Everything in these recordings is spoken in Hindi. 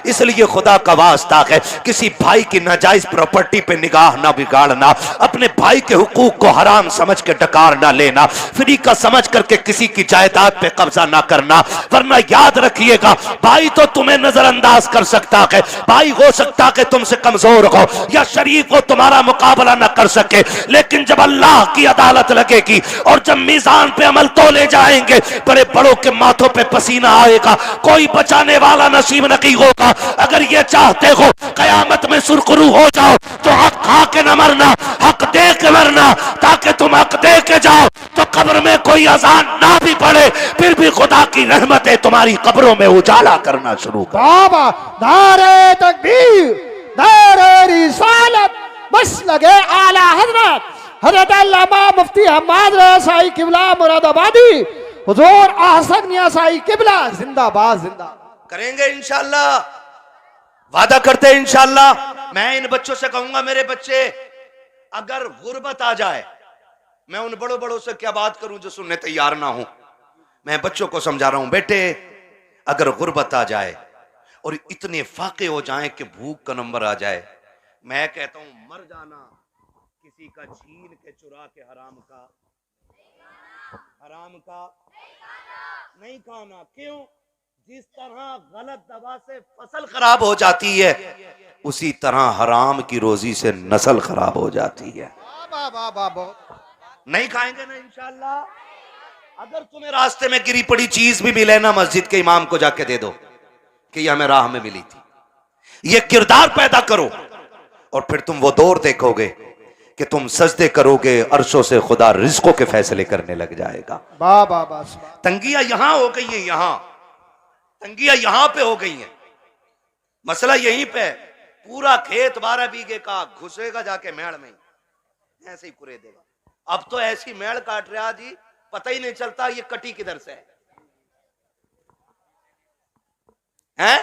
इसलिए खुदा का वास्ता है किसी भाई की नाजायज प्रॉपर्टी पे निगाह ना बिगाड़ना, अपने भाई के हुकूक को हराम समझ के डकार ना लेना, फ्री का समझ करके किसी की जायदाद पे कब्जा ना करना। वरना याद रखिएगा, भाई तो तुम्हें नजरअंदाज कर सकता है, भाई हो सकता है तुमसे कमजोर हो या शरीफ हो, तुम्हारा मुकाबला ना कर सके, लेकिन जब अल्लाह की अदालत लगेगी और जब मीजान पे अमल तोले जाएंगे, बड़े बड़ों के माथों पे पसीना आएगा, कोई बचाने वाला नसीब नहीं होगा। अगर ये चाहते हो कयामत में सुरखरू हो जाओ तो हक खा के न मरना, हक दे के मरना, ताकि तुम हक दे के जाओ तो कब्र में कोई अजान ना भी पड़े, फिर भी खुदा की रहमतें तुम्हारी कब्रों में उजाला करना शुरू कर। बाबा नारे तकबीर, नारे रिसालत, बस लगे आला हजरत हजरत अल्लामा मुफ्ती हम्माद रज़ा साई किबला मुरादाबादी, हुजूर अहसन मियां साई किबला जिंदाबाद जिंदाबाद। करेंगे इंशाअल्लाह, वादा करते हैं इंशाअल्लाह। मैं इन बच्चों से कहूंगा, मेरे बच्चे अगर गुर्बत आ जाए, मैं उन बड़ों बड़ों से क्या बात करूं जो सुनने तैयार ना हो। मैं बच्चों को समझा रहा हूं, बेटे अगर गुर्बत आ जाए और इतने फाके हो जाए कि भूख का नंबर आ जाए, मैं कहता हूं मर जाना, किसी का छीन के चुरा के हराम का नहीं खाना। क्यों? जिस तरह गलत दवा से फसल खराब हो जाती है, उसी तरह हराम की रोजी से नस्ल खराब हो जाती है। नहीं खाएंगे ना इंशाअल्लाह। अगर तुम्हें रास्ते में गिरी पड़ी चीज भी मिले ना, मस्जिद के इमाम को जाके दे दो कि ये हमें राह में मिली थी। ये किरदार पैदा करो और फिर तुम वो दौर देखोगे कि तुम सजदे करोगे, अर्शों से खुदा रिज़्क़ों के फैसले करने लग जाएगा। तंगिया यहां हो गई है, यहां तंगिया यहां पे हो गई है, मसला यहीं पे। पूरा खेत 12 बीघे का घुसेगा जाके मेड़ में, ऐसे ही कुरे देगा। अब तो ऐसी मेड़ काट रहा जी, पता ही नहीं चलता ये कटी किधर से है?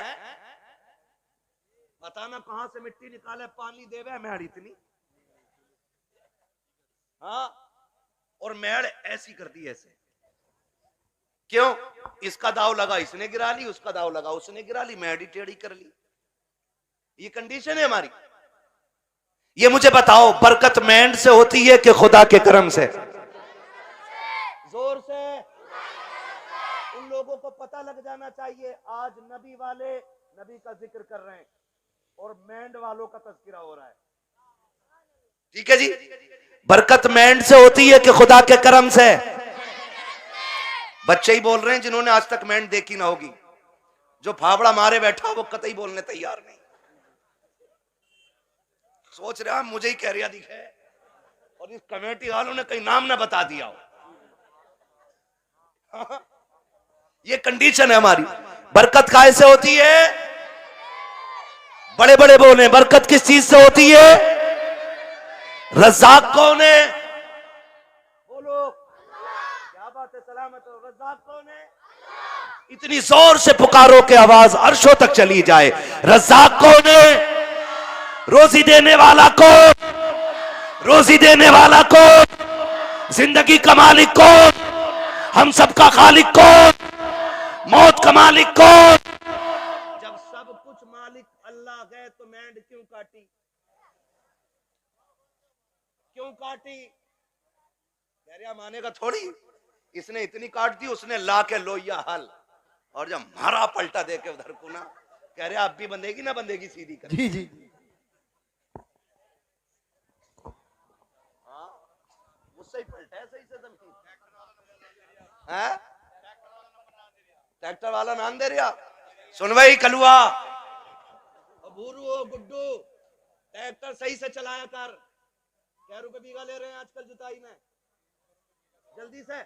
बताना कहां से मिट्टी निकाले, पानी देवे मेड़ इतनी। हाँ, और मेड़ ऐसी कर दी ऐसे। क्यों? इसका दाव लगा इसने गिरा ली, उसका दाव लगा उसने गिरा ली, मेड़ ही टेढ़ी कर ली। ये कंडीशन है हमारी। ये मुझे बताओ, बरकत मेंढ से होती है कि खुदा के करम से? जोर से। उन लोगों को पता लग जाना चाहिए, आज नबी वाले नबी का जिक्र कर रहे हैं और मेंढ वालों का तज़किरा हो रहा है। ठीक है जी, बरकत मेंढ से होती है कि खुदा के करम से? बच्चे ही बोल रहे हैं जिन्होंने आज तक मेंढ देखी ना होगी। जो फावड़ा मारे बैठा वो कतई बोलने तैयार नहीं। सोच रहा मुझे ही कह रिया दिखे और इस कमेटी वालों ने कहीं नाम ना बता दिया हो। ये कंडीशन है हमारी। बरकत काहे से होती है? बड़े बड़े बोले, बरकत किस चीज से होती है? रज़्ज़ाक़ कौन है? बोलो क्या बात है, सलामत हो। रज़्ज़ाक़ कौन है? इतनी जोर से पुकारो के आवाज अर्शों तक चली जाए। रज़्ज़ाक़ कौन है? रोजी देने वाला कौन? रोजी देने वाला कौन? जिंदगी का मालिक कौन? हम सबका खालिक कौन? मौत का मालिक कौन? जब सब कुछ मालिक अल्लाह है तो मेंढ क्यों काटी? क्यों काटी? कह मानेगा थोड़ी। इसने इतनी काट दी, उसने ला के लोहिया हल, और जब मारा पलटा दे के उधर को ना, कह रहे अब भी बंधेगी ना बंधेगी सीधी कर। जी जी, मुझसे ही पलटा है सही से जमीन। ट्रैक्टर वाला नाम दे रहा। सुन भाई कलुआ, भूरू गुड्डू, ट्रैक्टर सही से चलाया कर। क्या रुपए बीघा ले रहे हैं आजकल जुताई में? जल्दी से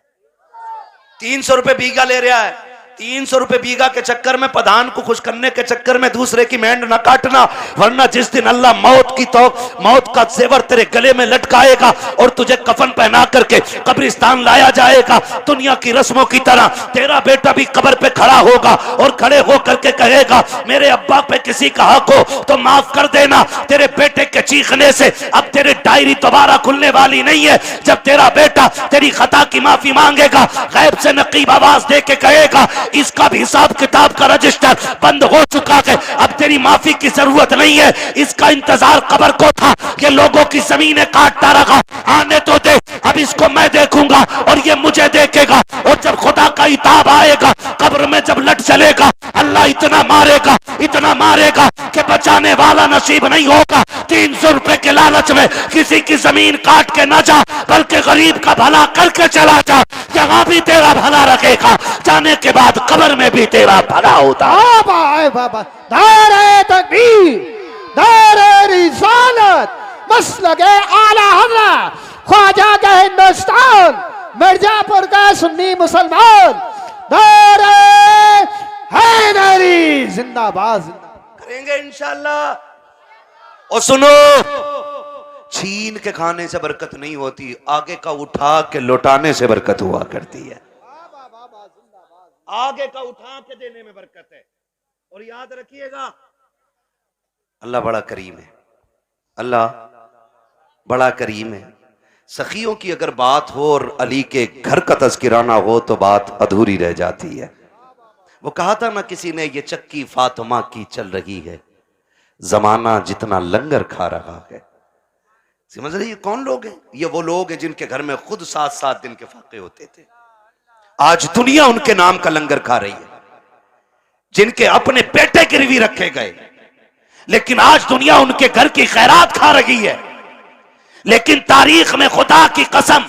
300 रुपए बीघा ले रहा है। 300 रुपए बीघा के चक्कर में, प्रधान को खुश करने के चक्कर में दूसरे की मेंढ न काटना, वरना जिस दिन अल्लाह मौत का जेवर तेरे गले में लटकाएगा और तुझे कफन पहना करके कब्रिस्तान लाया जाएगा, दुनिया की रस्मों की तरह तेरा बेटा भी कब्र पे खड़ा होगा और खड़े होकर के कहेगा मेरे अब्बा पे किसी का हक हो तो माफ कर देना। तेरे बेटे के चीखने से अब तेरी डायरी दोबारा खुलने वाली नहीं है। जब तेरा बेटा तेरी खता की माफी मांगेगा, गैब से नकीब आवाज दे के कहेगा इसका भी हिसाब किताब का रजिस्टर बंद हो चुका है। अब तेरी माफी की जरूरत नहीं है, इसका इंतजार कब्र को था। ये लोगों की जमीनें काटता रहा, आने तो दे, अब इसको मैं देखूंगा और ये मुझे देखेगा। और जब खुदा का इताब आएगा, कब्र में जब लट चलेगा, अल्लाह इतना मारेगा कि बचाने वाला नसीब नहीं होगा। 300 रुपए के लालच में किसी की जमीन काट के ना जा, बल्कि गरीब का भला करके चला जा। यहाँ भी तेरा भला रखेगा, जाने के बाद कब्र में भी तेरा भला होता। बाबा नारे तकबीर, नारे रिसालत, मसलके आला हज़रत ख्वाजा का हिंदुस्तान, मिर्जापुर का सुन्नी मुसलमान, नारे हैदरी जिंदाबाद करेंगे इंशाल्लाह। और सुनो, छीन के खाने से बरकत नहीं होती, आगे का उठा के लौटाने से बरकत हुआ करती है। आगे का उठा के देने में बरकत है। और याद रखिएगा, अल्लाह बड़ा करीम है, अल्लाह बड़ा करीम है। सखियों की अगर बात हो और अली के घर का तज़किरा ना हो तो बात अधूरी रह जाती है। वो कहा था ना किसी ने, ये चक्की फातिमा की चल रही है, जमाना जितना लंगर खा रहा है। समझ रही है कौन लोग हैं? ये वो लोग हैं जिनके घर में खुद 7-7 दिन के फाके होते थे। आज दुनिया उनके नाम का लंगर खा रही है, जिनके अपने बेटे गिरवी रखे गए, लेकिन आज दुनिया उनके घर की खैरात खा रही है। लेकिन तारीख में खुदा की कसम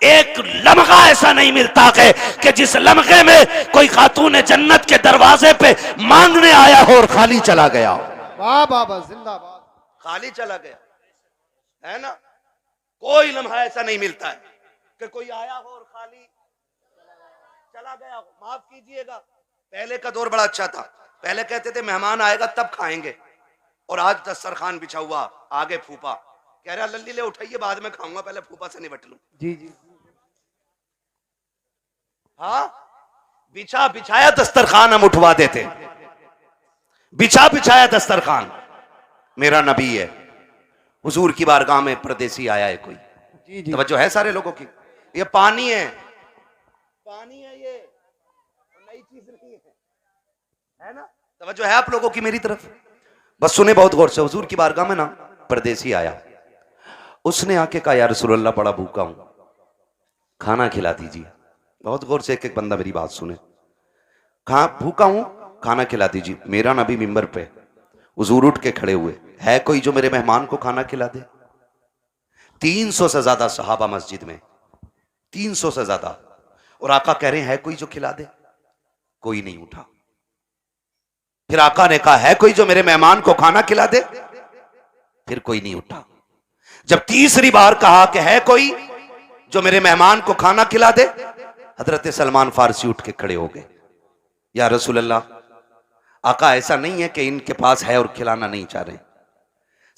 एक लम्हा ऐसा नहीं मिलता है कि जिस लम्हे में कोई खातून जन्नत के दरवाजे पे मांगने आया हो और खाली चला गया हो। वाह बाबा जिंदाबाद, खाली चला गया है ना। कोई लम्हा ऐसा नहीं मिलता है कि कोई आया हो और खाली चला गया हो। माफ कीजिएगा, पहले का दौर बड़ा अच्छा था। पहले कहते थे मेहमान आएगा तब खाएंगे, और आज दस्तरखान बिछा हुआ, आगे फूफा कह रहा लल्ली ले उठाइए बाद में खाऊंगा, पहले फूफा से निपट लूं। जी जी, हाँ, बिछा बिछाया दस्तरखान हम उठवा देते, बिछा बिछाया दस्तरखान। मेरा नबी है, हुजूर की बारगाह में परदेसी आया है कोई, जी जी, तवज्जो है सारे लोगों की। ये पानी है, पानी है, ये नई चीज नहीं है ना। तवज्जो है आप लोगों की मेरी तरफ, बस सुने बहुत गौर से। हुजूर की बारगाह में ना परदेसी आया, उसने आके कहा या रसूल अल्लाह बड़ा भूखा हूं, खाना खिला दीजिए। बहुत गौर से एक एक बंदा मेरी बात सुने। भूखा हूं, खाना खिला दीजिए। मेरा नबी मिंबर पे, हुजूर उठ के खड़े हुए, है कोई जो मेरे मेहमान को खाना खिला दे? 300 से ज्यादा सहाबा मस्जिद में, 300 से ज्यादा, और आका कह रहे हैं है कोई जो खिला दे? कोई नहीं उठा। फिर आका ने कहा है कोई जो मेरे मेहमान को खाना खिला दे? फिर कोई नहीं उठा। जब तीसरी बार कहा कि है कोई जो मेरे मेहमान को खाना खिला दे, हजरत सलमान फारसी उठ के खड़े हो गए, या रसूल अल्लाह, आका ऐसा नहीं है कि इनके पास है और खिलाना नहीं चाह रहे।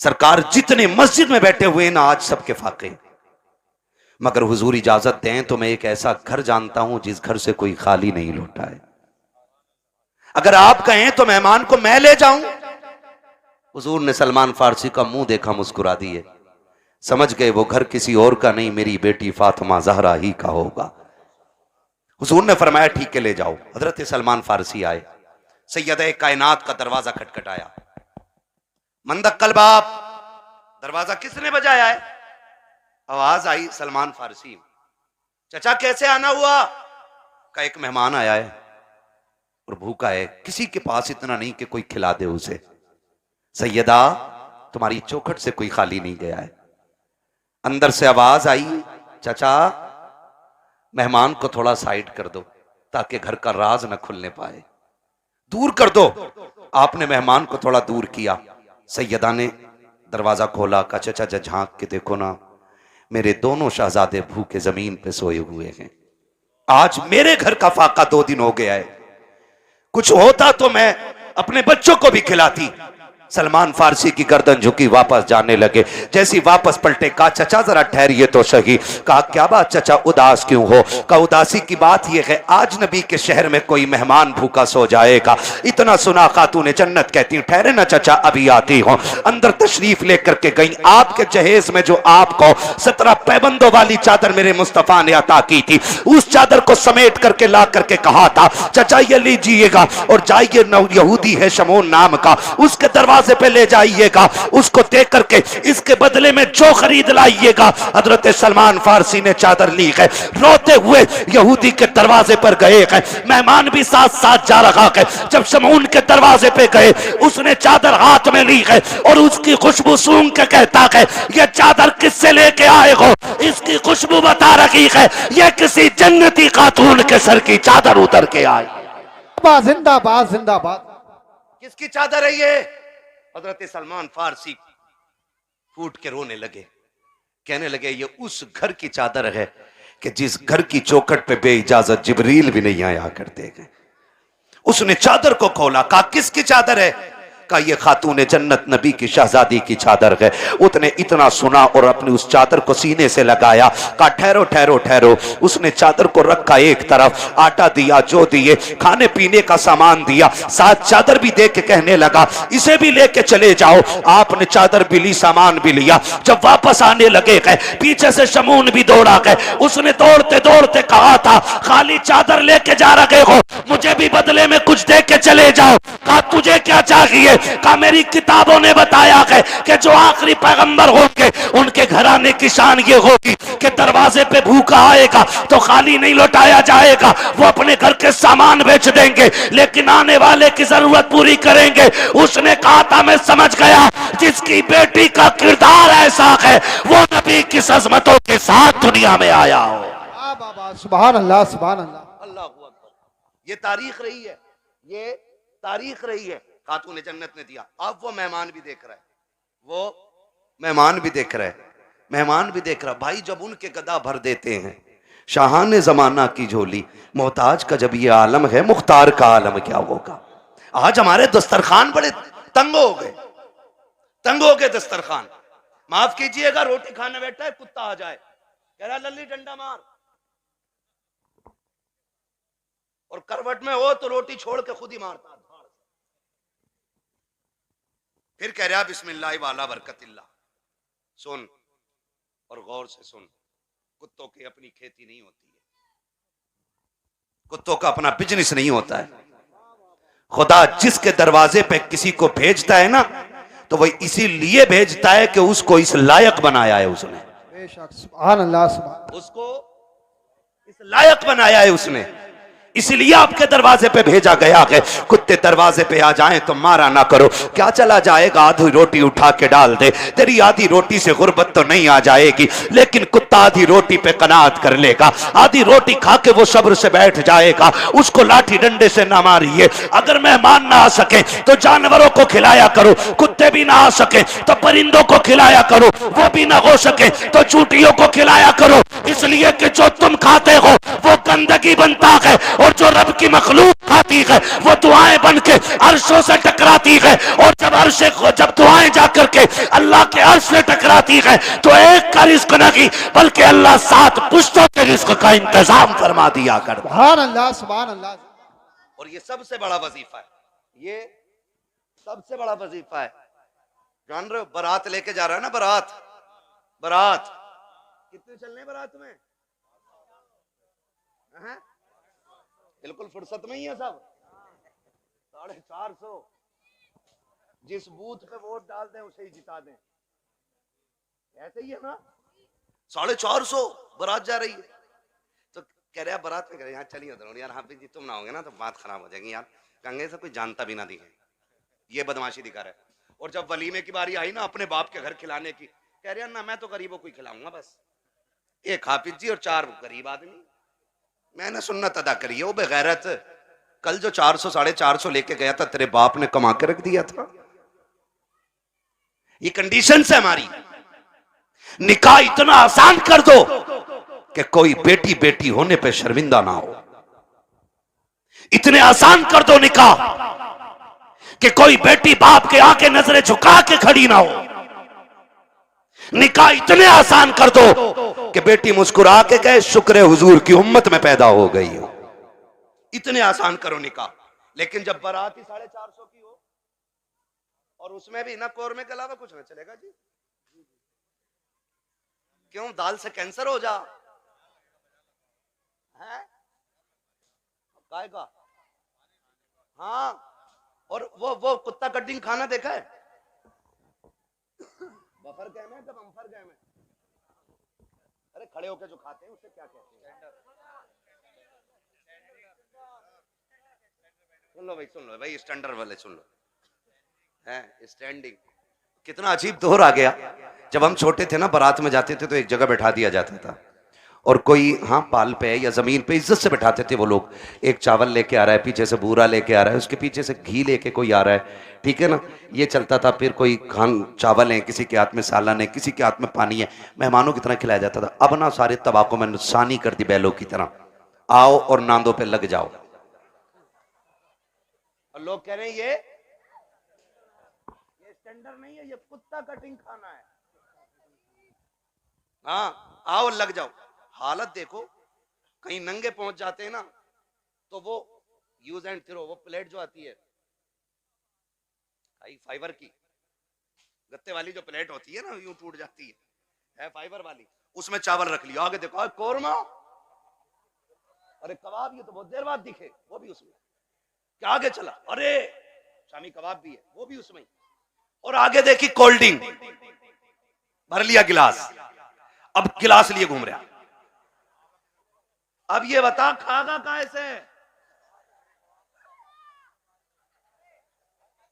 सरकार जितने मस्जिद में बैठे हुए ना आज सबके फाके, मगर हुजूर इजाजत दें तो मैं एक ऐसा घर जानता हूं जिस घर से कोई खाली नहीं लौटा है। अगर आप कहें तो मेहमान को मैं ले जाऊं। हुजूर ने सलमान फारसी का मुंह देखा, मुस्कुरा दिए, समझ गए वो घर किसी और का नहीं, मेरी बेटी फातिमा जहरा ही का होगा। हुजूर ने फरमाया ठीक है ले जाओ। हजरत सलमान फारसी आए, सैयद कायनात का दरवाजा खटखटाया, मंदक्कल बाप, दरवाजा किसने बजाया है? आवाज आई सलमान फारसी, चचा कैसे आना हुआ? का एक मेहमान आया है और भूखा है, किसी के पास इतना नहीं कि कोई खिला दे उसे। सैयदा तुम्हारी चौखट से कोई खाली नहीं गया है। अंदर से आवाज आई, चचा मेहमान को थोड़ा साइड कर दो ताकि घर का राज न खुलने पाए, दूर कर दो। आपने मेहमान को थोड़ा दूर किया। सैयदा ने दरवाजा खोला, का चचा जा झांक के देखो ना, मेरे दोनों शहजादे भूखे जमीन पे सोए हुए हैं। आज मेरे घर का फाका 2 दिन हो गया है, कुछ होता तो मैं अपने बच्चों को भी खिलाती। सलमान फारसी की गर्दन झुकी, वापस जाने लगे। जैसी वापस पलटे, कहा चचा जरा ठहरिए तो सही। कहा क्या बात चचा, उदास क्यों हो? कहा उदासी की बात यह है, आज नबी के शहर में कोई मेहमान भूखा सो जाएगा। इतना सुना खातून जन्नत कहती, ठहरे ना चचा, अभी आती हूं। अंदर तशरीफ लेकर के गई। आपके जहेज में जो आपको 17 पैबंदों वाली चादर मेरे मुस्तफा ने अता की थी, उस चादर को समेट करके ला करके कहा था चचा ये लीजिएगा और जाइए, यहूदी है शमोन नाम का, उसके दरवाजे पे ले जाइएगा, उसको दे करके इसके बदले में जो खरीद लाइएगा। हजरत सलमान फारसी ने चादर ली है, रोते हुए यहूदी के दरवाजे पर गए हैं। मेहमान भी साथ साथ जा रहा है। जब शमून के दरवाजे पे गए, उसने चादर हाथ में ली है और उसकी खुशबू सूंघ के कहता है ये चादर किससे लेके आए हो? इसकी खुशबू बता रही है ये किसी जन्नती खातून के सर की चादर उतर के आई। जिंदाबाद जिंदाबाद। किसकी चादर है ये? हजरत सलमान फारसी फूट के रोने लगे, कहने लगे ये उस घर की चादर है कि जिस घर की चौखट पे बेइजाजत जिब्रील भी नहीं आया करते हैं। उसने चादर को खोला, कहा किसकी चादर है? कहा ये खातून जन्नत नबी की शहजादी की चादर है। उसने इतना सुना और अपनी उस चादर को सीने से लगाया। कहा ठहरो ठहरो ठहरो। उसने चादर को रखा एक तरफ, आटा दिया, जो दिए, खाने पीने का सामान दिया, साथ चादर भी दे के कहने लगा इसे भी लेके चले जाओ। आपने चादर भी ली, सामान भी लिया। जब वापस आने लगे गए, पीछे से शमून भी दौड़ा गए। उसने दौड़ते दौड़ते कहा था खाली चादर लेके जा रहे हो, मुझे भी बदले में कुछ दे के चले जाओ। कहा तुझे क्या चाहिए? कहा मेरी किताबों ने बताया है कि जो आखिरी पैगंबर होंगे उनके घराने की शान ये होगी कि दरवाजे पे भूखा आएगा तो खाली नहीं लौटाया जाएगा, वो अपने घर के सामान बेच देंगे लेकिन आने वाले की जरूरत पूरी करेंगे। उसने कहा था मैं समझ गया, जिसकी बेटी का किरदार ऐसा है वो नबी की अज़मतों के साथ दुनिया में आया हो। सुभान अल्लाह सुभान अल्लाह। अल्लाहू अकबर। ये तारीख रही है, ये तारीख रही है। खातून जन्नत ने दिया। अब वो मेहमान भी देख रहा है, वो मेहमान भी देख रहा है, मेहमान भी देख रहा। भाई जब उनके गदा भर देते हैं, शाहान जमाना की झोली, मोहताज का जब ये आलम है, मुख्तार का आलम क्या होगा? आज हमारे दस्तरखान बड़े तंग हो गए, तंग हो गए दस्तरखान। माफ कीजिएगा, रोटी खाने बैठा है, कुत्ता आ जाए, कह रहा लल्ली डंडा मार, और करवट में हो तो रोटी छोड़ के खुद ही मारता। फिर कह रहा बिस्मिल्लाह वाला बरकतिल्लाह। सुन और गौर से सुन, कुत्तों की अपनी खेती नहीं होती है, कुत्तों का अपना बिजनेस नहीं होता है। खुदा जिसके दरवाजे पे किसी को भेजता है ना, तो वह इसीलिए भेजता है कि उसको इस लायक बनाया है उसने। बेशक सुभान अल्लाह सुभान। उसको इस लायक बनाया है उसने, इसलिए आपके दरवाजे पे भेजा गया है। कुत्ते दरवाजे पे आ जाएं तो मारा ना करो। क्या चला जाएगा, आधी रोटी उठा के डाल दे, तेरी आधी रोटी से गुर्बत तो नहीं आ जाएगी, लेकिन कुत्ता आधी रोटी पे कनात कर लेगा। आधी रोटी खा के वो सब्र से बैठ जाएगा, उसको लाठी डंडे से ना मारिए। अगर मेहमान ना आ सके तो जानवरों को खिलाया करो, कुत्ते भी ना आ सके तो परिंदों को खिलाया करो, वो भी ना हो सके तो चूटियों को खिलाया करो, इसलिए कि जो तुम खाते हो वो गंदगी बनता है और जो रब की मखलूक खाती है वो दुआएं बन के अर्शों से टकराती है, और जब दुआएं जाकर के अल्लाह के अर्श से टकराती है तो एक का रिस्क नहीं बल्कि अल्लाह 7 पुश्तों के रिस्क का इंतजाम फरमा दिया कर। सुभान अल्लाह सुभान अल्लाह। और ये सबसे बड़ा वजीफा है, ये सबसे बड़ा वजीफा है। जान रहे हो, बारात लेके जा रहा है ना, बारात, बारात कितने चलने बारात में? बिल्कुल फुर्सत में ही है सब, 450। जिस बूथ पे वोट डाल दें उसे ही जिता दें, ऐसे ही है ना। 450 बारात जा रही है, तो कह रहे बारात में, कह रहे यहाँ चलिए उधर यार, हाफिज जी तुम ना होंगे ना तो बात खराब हो जाएगी यार, कंगे से कोई जानता भी ना दिखे, ये बदमाशी दिखा रहा है। और जब वलीमे की बारी आई ना अपने बाप के घर खिलाने की, कह रहे ना मैं तो गरीबों को ही खिलाऊंगा बस, एक हाफिज जी और 4 गरीब आदमी। मैंने सुन्नत अदा करी है। वो बेगैरत, कल जो 400 450 लेके गया था तेरे बाप ने कमा के रख दिया था। ये कंडीशन है हमारी। निकाह इतना आसान कर दो कि कोई बेटी बेटी होने पे शर्मिंदा ना हो, इतने आसान कर दो निकाह कि कोई बेटी बाप के आके नजरें झुका के खड़ी ना हो। निकाह इतने आसान कर दो कि बेटी मुस्कुरा के कहे शुक्र है हुजूर की उम्मत में पैदा हो गई हो। इतने आसान करो निकाह। लेकिन जब बारात ही 450 की हो और उसमें भी ना कौरमे के अलावा कुछ ना चलेगा जी। क्यों? दाल से कैंसर हो जा है काय का? हाँ, और वो कुत्ता कटिंग खाना देखा है? बफर गैम है जब अम्फर गैम है। अरे खड़े होकर जो खाते हैं उसे क्या कहते हैं? सुन लो भाई स्टैंडर्ड वाले सुन लो। है स्टैंडिंग। कितना अजीब दौर आ गया। जब हम छोटे थे ना, बारात में जाते थे तो एक जगह बैठा दिया जाता था और कोई हाँ पाल पे या जमीन पे इज्जत से बैठाते थे वो लोग। एक चावल लेके आ रहा है, पीछे से बूरा लेके आ रहा है, उसके पीछे से घी लेके कोई आ रहा है, ठीक है ना, ये चलता था। फिर कोई खान चावल है, किसी के हाथ में सालन है, किसी के हाथ में पानी है, मेहमानों की तरह खिलाया जाता था। अब ना सारे तबाकों में नुकसानी कर दी बैलों की तरह, आओ और नांदों पे लग जाओ। और लोग कह रहे हैं ये स्टैंडर्ड नहीं है, ये कुत्ता कटिंग खाना है। हाँ आओ लग जाओ। हालत देखो, कहीं नंगे पहुंच जाते हैं ना तो वो यूज एंड थ्रो, वो प्लेट जो आती है फाइबर की, गत्ते वाली जो प्लेट होती है ना, यूं टूट जाती है फाइबर वाली, उसमें चावल रख लिया। आगे देखो कोरमा, अरे कबाब, ये तो बहुत देर बाद दिखे, वो भी उसमें। क्या आगे चला, अरे शामी कबाब भी है, वो भी उसमें। और आगे देखी कोल्ड ड्रिंक, भर लिया गिलास, अब गिलास लिए घूम रहा। अब ये बता खागा कैसे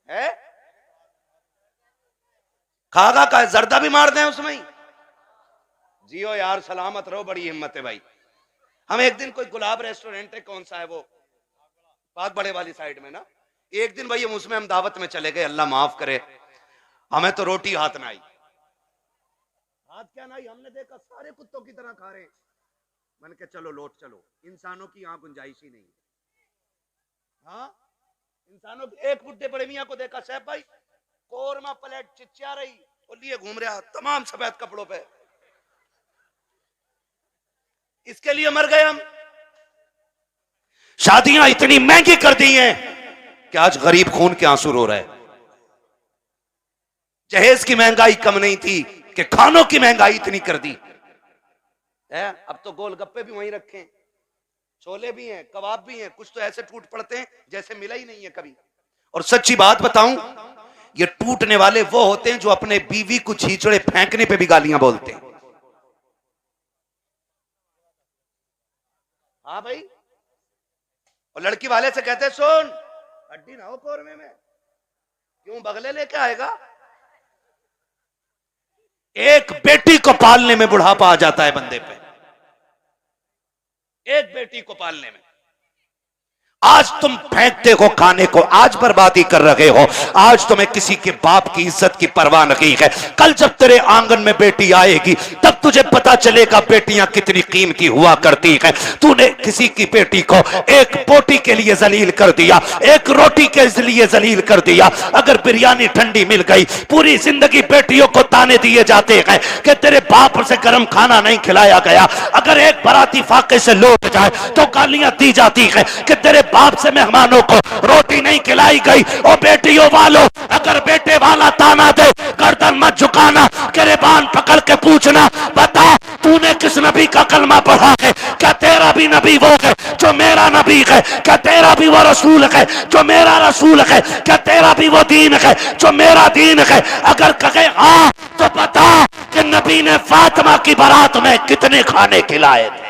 है? खागा का जर्दा भी मार दें उसमें ही। जियो यार, सलामत रहो, बड़ी हिम्मत है भाई। हम एक दिन कोई गुलाब रेस्टोरेंट है, कौन सा है वो, बात बड़े वाली साइड में ना, एक दिन भाई उसमें हम दावत में चले गए, अल्लाह माफ करे, हमें तो रोटी हाथ ना आई। हाथ क्या ना आई, हमने देखा सारे कुत्तों की तरह खा रहे हैं। मैंने कहा चलो लौट चलो, इंसानों की यहाँ गुंजाइश ही नहीं है। हाँ इंसानों की। एक बुड्ढे बड़े मियाँ को देखा, साहब भाई कोरमा प्लेट चिच्चा रही और लिए घूम रहा तमाम सफेद कपड़ों पे। इसके लिए मर गए हम। शादियां इतनी महंगी कर दी हैं कि आज गरीब खून के आंसू रो रहा है। जहेज की महंगाई कम नहीं थी कि खानों की महंगाई इतनी कर दी है। अब तो गोलगप्पे भी वहीं रखे, छोले भी हैं, कबाब भी हैं, कुछ तो ऐसे टूट पड़ते हैं जैसे मिला ही नहीं है कभी। और सच्ची बात बताऊं, ये टूटने वाले वो होते हैं जो अपने बीवी को छींचड़े फेंकने पे भी गालियां बोलते हैं। हाँ भाई, और लड़की वाले से कहते हैं सुन हड्डी ना हो कोरमे में, क्यों बगले लेके आएगा। एक बेटी को पालने में बुढ़ापा आ जाता है बंदे पे, एक बेटी को पालने में। आज तुम फेंकते हो खाने को, आज बर्बादी कर रहे हो, आज तुम्हें किसी के बाप की इज्जत की परवाह नहीं है। कल जब तेरे आंगन में बेटी आएगी तब तुझे पता चलेगा बेटियां कितनी कीमती हुआ करती हैं। तूने किसी की बेटी को एक बोटी के लिए जलील कर दिया, एक रोटी के लिए जलील कर दिया। अगर बिरयानी ठंडी मिल गई, पूरी जिंदगी बेटियों को ताने दिए जाते हैं कि तेरे बाप से गर्म खाना नहीं खिलाया गया। अगर एक बाराती फाके से लौट जाए तो गालियां दी जाती है कि तेरे बाप से मेहमानों को रोटी नहीं खिलाई गई। और बेटियों वालों, अगर बेटे वाला ताना दे गर्दन मत झुकाना, गिरबान पकड़ के पूछना, बता तूने किस नबी का कलमा पढ़ा है? क्या तेरा भी नबी वो है जो मेरा नबी है? क्या तेरा भी वो रसूल है जो मेरा रसूल है? क्या तेरा भी वो दीन है जो मेरा दीन है? अगर कहे हाँ तो बता कि नबी ने फातिमा की बारात में कितने खाने खिलाए थे।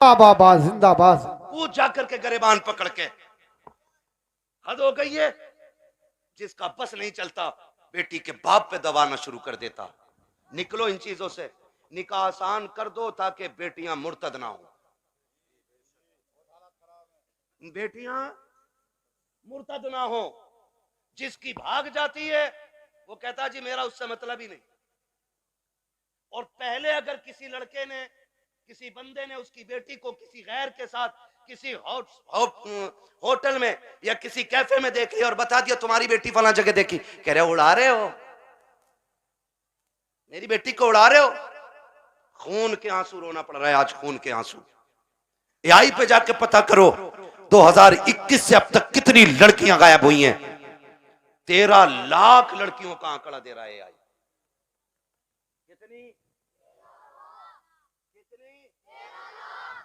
जिंदाबाद जिंदाबाद। पूछ जाकर के गिरबान पकड़ के। हद हो गई है। जिसका बस नहीं चलता बेटी के बाप पे दबाना शुरू कर देता। निकलो इन चीजों से, निकाह आसान कर दो ताकि बेटियां मुर्तद ना हो। बेटियां मुर्तद ना हो। जिसकी भाग जाती है वो कहता जी मेरा उससे मतलब ही नहीं। और पहले अगर किसी लड़के ने, किसी बंदे ने उसकी बेटी को किसी गैर के साथ किसी होटल में या किसी कैफे में देख लिया और बता दिया तुम्हारी बेटी फला जगह देखी, कह रहे हो उड़ा रहे हो, मेरी बेटी को उड़ा रहे हो। खून के आंसू रोना पड़ रहा है आज, खून के आंसू। एआई पे जाके पता करो 2021 से अब तक कितनी लड़कियां गायब हुई हैं। 13 लाख लड़कियों का आंकड़ा दे रहा है एआई। कितनी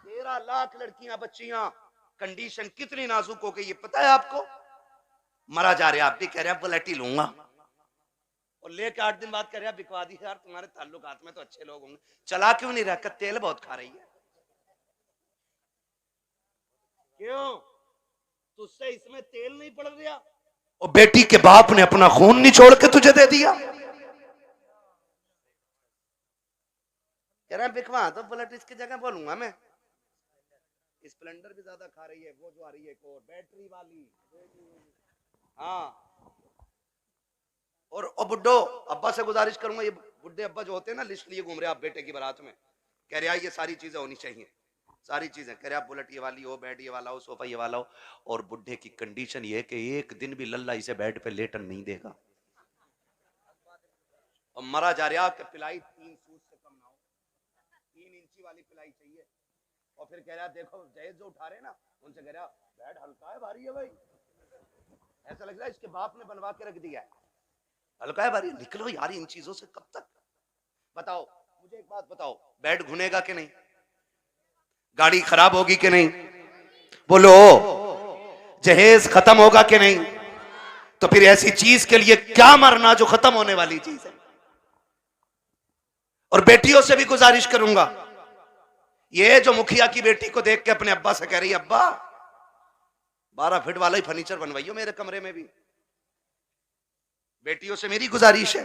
13 लाख लड़कियां, बच्चियां। कंडीशन कितनी नाजुक हो गई ये पता है आपको। मरा जा रहे, आप भी कह रहे हैं बुलेट ही लूंगा, और लेके 8 दिन बाद कह रहे हैं बिकवा दी यार, तुम्हारे ताल्लुकात में तो अच्छे लोग होंगे। चला क्यों नहीं रहा? तेल बहुत खा रही है। क्यों? तुझसे इसमें तेल नहीं पड़ रहा। और बेटी के बाप ने अपना खून निचोड़ के तुझे दे दिया। कह रहा बिकवा तो बुलेट इसकी जगह बोलूंगा मैं। स्प्लेंडर भी ज्यादा खा रही है, वो जो आ रही है एक और बैटरी वाली। हाँ, और बुड्ढो अब्बा से गुजारिश करूंगा, ये बुड्ढे अब्बा जो होते हैं ना, लिस्ट लिए घूम रहे आप बेटे की बारात में, कह रहे ये सारी चीजें होनी चाहिए, सारी चीजें। कह रहे आप बुलेट ये वाली हो, बेड ये वाला हो, सोफा ये वाला हो। और बुड्ढे की कंडीशन ये है कि एक दिन भी लल्ला इसे बेड पे लेटन नहीं देगा। और मरा जा रहा कि पिलाई 3 सूट से कम ना हो, 3 इंची वाली पिलाई चाहिए। और फिर कह रहा देखो जहेज जो उठा रहे ना, उनसे कह रहा बेड हल्का है भारी है भाई, ऐसा लग रहा है इसके बाप ने बनवा के रख दिया है, हल्का है भारी। निकलो यार इन चीजों से कब तक। बताओ मुझे एक बात बताओ, बेड घुनेगा कि नहीं? गाड़ी खराब होगी कि नहीं? बोलो। जहेज खत्म होगा कि नहीं? तो फिर ऐसी चीज के लिए क्या मरना जो खत्म होने वाली चीज है। और बेटियों से भी गुजारिश करूंगा, ये जो मुखिया की बेटी को देख के अपने अब्बा से कह रही है अब्बा 12 फीट वाला ही फर्नीचर बनवाइयो मेरे कमरे में भी। बेटियों से मेरी गुजारिश है,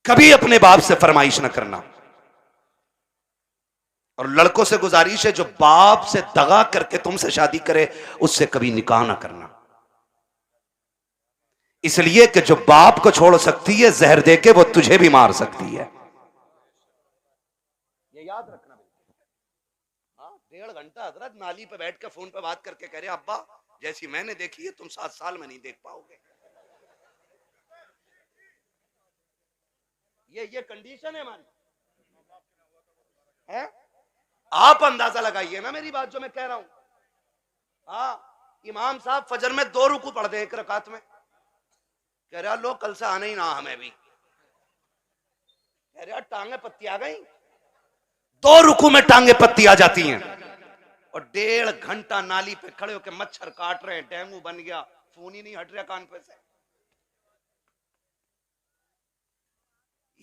कभी अपने बाप से फरमाइश न करना। और लड़कों से गुजारिश है जो बाप से दगा करके तुमसे शादी करे उससे कभी निकाह ना करना। इसलिए कि जो बाप को छोड़ सकती है जहर देके वो तुझे भी मार सकती है, ये याद रखना। हाँ, 1.5 घंटा हजरत नाली पे बैठ के फोन पे बात करके कह रहे अब्बा जैसी मैंने देखी है तुम 7 साल में नहीं देख पाओगे। ये कंडीशन है हमारी है। आप अंदाजा लगाइए ना मेरी बात जो मैं कह रहा हूं। हाँ, इमाम साहब फजर में 2 रुकू पढ़ दे 1 रकात में, कह रहा लो कल से आना ही ना हमें भी। कह रहा टांगे पत्ती आ गई, 2 रुकू में टांगे पत्ती आ जाती हैं। और 1.5 घंटा नाली पे खड़े होकर मच्छर काट रहे हैं, डेंगू बन गया, फोन ही नहीं हट रहा कान पे से।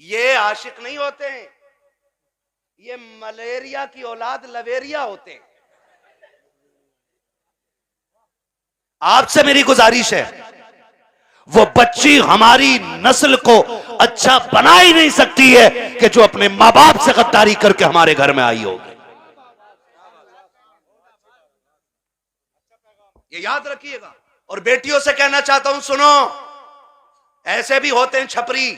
ये आशिक नहीं होते हैं, ये मलेरिया की औलाद लवेरिया होते हैं। आपसे मेरी गुजारिश है, वो बच्ची हमारी नस्ल को अच्छा बना ही नहीं सकती है कि जो अपने मां बाप से गद्दारी करके हमारे घर में आई होगी। ये याद रखिएगा। और बेटियों से कहना चाहता हूं सुनो, ऐसे भी होते हैं छपरी,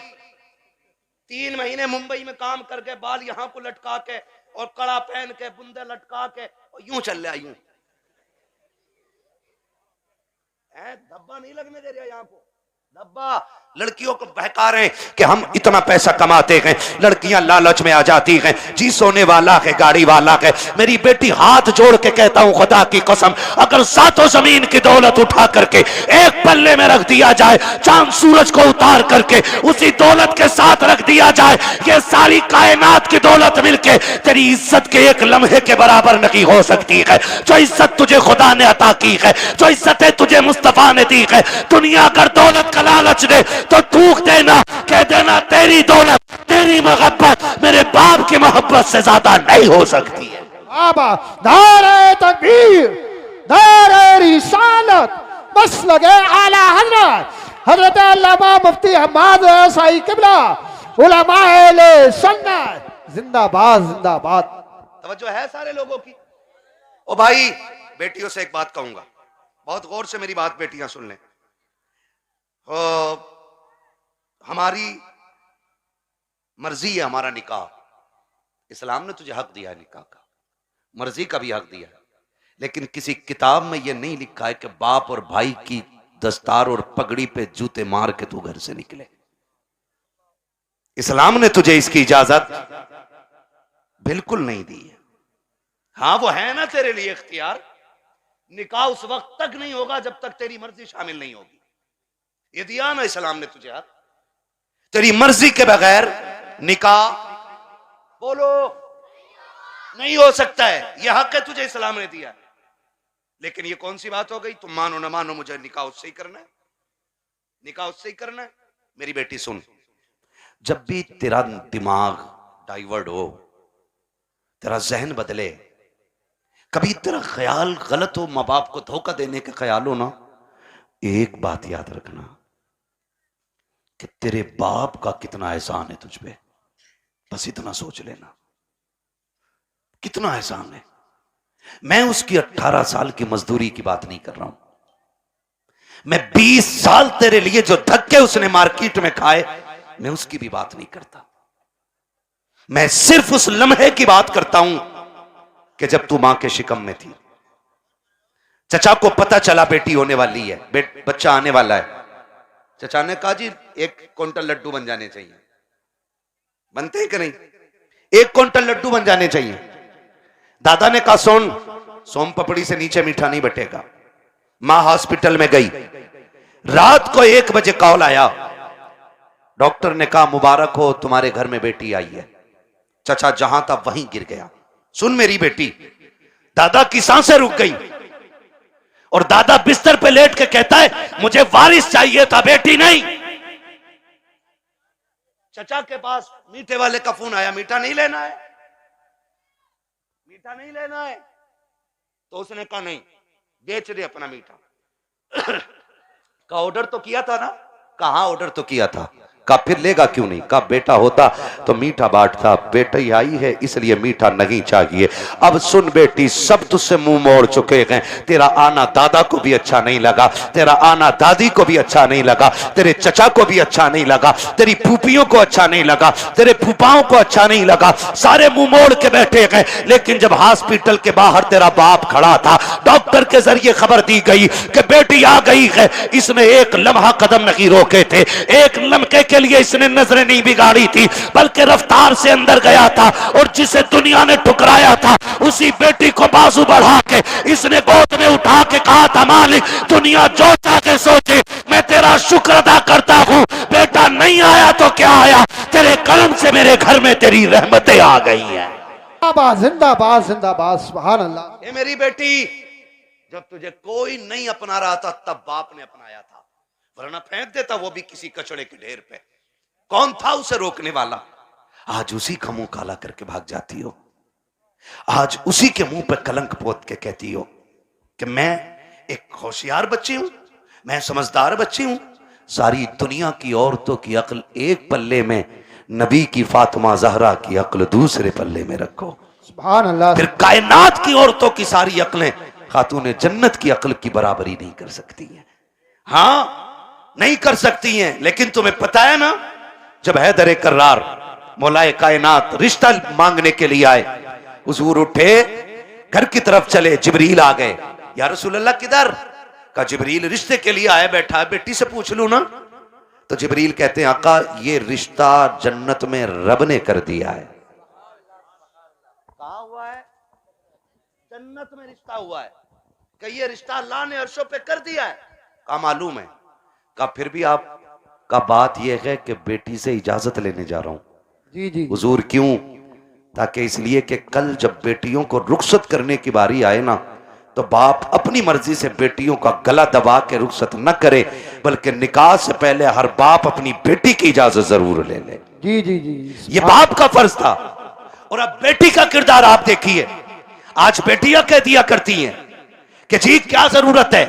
3 महीने मुंबई में काम करके बाल यहां को लटका के और कड़ा पहन के बुंदे लटका के और यूं चल रहा, यूं धब्बा नहीं लगने दे रहा यहाँ को। धब्बा लड़कियों को बहका रहे हैं कि हम इतना पैसा कमाते हैं, लड़कियां लालच में आ जाती हैं, जी सोने वाला है गाड़ी वाला है। मेरी बेटी हाथ जोड़ के कहता हूं खुदा की कसम, अगर 7 जमीन की दौलत उठा करके एक पल्ले में रख दिया जाए, चांद सूरज को उतार करके उसी दौलत के साथ रख दिया जाए, ये सारी कायनात की दौलत मिलके तेरी इज्जत के एक लम्हे के बराबर नहीं हो सकती है। जो इज्जत तुझे खुदा ने अता की है, जो इज्जतें तुझे मुस्तफा ने दी है, दुनिया अगर दौलत का लालच दे तो थूक देना, कह देना तेरी दौलत तेरी मोहब्बत मेरे बाप की मोहब्बत से ज्यादा नहीं हो सकती है। बाबा नारे तकबीर, नारे रिसालत, बस लगे आला हजरत हजरत अल्लामा मुफ्ती हम्माद साई किबला उलमाए सुन्नत जिंदाबाद जिंदाबाद। तवज्जो है सारे लोगों की। ओ भाई बेटियों से एक बात कहूंगा, बहुत गौर से मेरी बात बेटियां सुन लें। हमारी मर्जी है हमारा निकाह, इस्लाम ने तुझे हक दिया है निकाह का, मर्जी का भी हक दिया है। लेकिन किसी किताब में यह नहीं लिखा है कि बाप और भाई की दस्तार और पगड़ी पे जूते मार के तू घर से निकले। इस्लाम ने तुझे इसकी इजाजत बिल्कुल नहीं दी है। हाँ वो है ना तेरे लिए इख्तियार, निकाह उस वक्त तक नहीं होगा जब तक तेरी मर्जी शामिल नहीं होगी। ये दिया ना इस्लाम ने तुझे हाथ, तेरी मर्जी के बगैर निकाह बोलो नहीं हो सकता है। यह हक है तुझे इस्लाम ने दिया। लेकिन ये कौन सी बात हो गई, तुम मानो ना मानो मुझे निकाह उससे ही करना है, निकाह उससे ही करना है। मेरी बेटी सुन, जब भी तेरा दिमाग डाइवर्ट हो, तेरा जहन बदले, कभी तेरा ख्याल गलत हो, मां बाप को धोखा देने का ख्याल हो ना, एक बात याद रखना कि तेरे बाप का कितना एहसान है तुझ पे। बस इतना सोच लेना, कितना एहसान है। मैं उसकी 18 साल की मजदूरी की बात नहीं कर रहा हूं, मैं 20 साल तेरे लिए जो धक्के उसने मार्केट में खाए, मैं उसकी भी बात नहीं करता। मैं सिर्फ उस लम्हे की बात करता हूं कि जब तू मां के शिकम में थी, चचा को पता चला बेटी होने वाली है, बच्चा आने वाला है। चचा ने कहा जी 1 क्विंटल लड्डू बन जाने चाहिए। बनते हैं कि नहीं? 1 क्विंटल लड्डू बन जाने चाहिए। दादा ने कहा सोन सोम पपड़ी से नीचे मीठा नहीं बटेगा। मां हॉस्पिटल में गई, रात को 1 बजे कॉल आया, डॉक्टर ने कहा मुबारक हो तुम्हारे घर में बेटी आई है। चचा जहां था वहीं गिर गया। सुन मेरी बेटी, दादा की सांसें रुक गई और दादा बिस्तर पे लेट के कहता है मुझे वारिस चाहिए था, बेटी नहीं। चचा के पास मीठे वाले का फोन आया, मीठा नहीं लेना है, मीठा नहीं लेना है। तो उसने कहा नहीं, बेच दे अपना मीठा। का ऑर्डर तो किया था ना? कहां ऑर्डर तो किया था। का फिर लेगा क्यों नहीं? का बेटा होता तो मीठा बांटता, बेटा ही आई है इसलिए मीठा नहीं चाहिए। अब सुन बेटी, सब तुझसे मुंह मोड़ चुके हैं। तेरा आना दादा को भी अच्छा नहीं लगा, तेरा आना दादी को भी अच्छा नहीं लगा, तेरे चचा को भी अच्छा नहीं लगा, तेरी फूफियों को अच्छा नहीं लगा, तेरे फूफाओं को अच्छा नहीं लगा, सारे मुंह मोड़ के बैठे गए। लेकिन जब हॉस्पिटल के बाहर तेरा बाप खड़ा था, डॉक्टर के जरिए खबर दी गई कि बेटी आ गई है, इसने एक लम्हा कदम नहीं रोके थे, एक लम्हे के लिए इसने नजरें नहीं बिगाड़ी थी, बल्कि रफ्तार से अंदर गया था और जिसे दुनिया ने ठुकराया था उसी बेटी को बाजू बढ़ा के इसने गोद में उठा के कहा था मालिक दुनिया जो चाहे सोचे, मैं तेरा शुक्र अदा करता हूं। बेटा नहीं आया तो क्या आया, तेरे कर्म से मेरे घर में तेरी रहमतें आ गई हैं। जिंदाबाद जिंदाबाद, सुभान अल्लाह। ये मेरी बेटी, जब तुझे कोई नहीं अपना रहा था तब बाप ने अपनाया था, वरना फेंक देता वो भी किसी कचड़े के ढेर पे। कौन था उसे रोकने वाला? आज उसी का मुंह काला करके भाग जाती हो, आज उसी के मुंह पे कलंक पोत के कहती हो कि मैं एक होशियार बच्ची हूं, मैं समझदार बच्ची हूं। सारी दुनिया की औरतों की अक्ल एक पल्ले में, नबी की फातिमा जहरा की अक्ल दूसरे पल्ले में रखो, सुभान अल्लाह। फिर कायनात की औरतों की सारी अक्लें खातून जन्नत की अक्ल की बराबरी नहीं कर सकती हैं। हाँ नहीं कर सकती हैं। लेकिन तुम्हें पता है ना, जब हैदर कर्रार मौलाए कायनात रिश्ता मांगने के लिए आए, हुजूर उठे घर की तरफ चले, जिब्रील आ गए। या रसूल अल्लाह किधर? का जिब्रील रिश्ते के लिए आया बैठा है, बेटी से पूछ लूं ना। तो जिब्रील कहते हैं आका ये रिश्ता जन्नत में रब ने कर दिया है। कहां हुआ है? जन्नत में रिश्ता हुआ है। कि ये रिश्ता अल्लाह ने अर्शों पे कर दिया है। का मालूम है? का फिर भी आप का बात यह है कि बेटी से इजाजत लेने जा रहा हूं। जी जी हुजूर क्यों? ताकि इसलिए कि कल जब बेटियों को रुखसत करने की बारी आए ना, तो बाप अपनी मर्जी से बेटियों का गला दबा के रुखसत न करे, बल्कि निकाह से पहले हर बाप अपनी बेटी की इजाजत जरूर ले ले। जी जी जी, ये बाप का फर्ज था। और अब बेटी का किरदार आप देखिए। आज बेटियां कह दिया करती हैं कि जी क्या जरूरत है,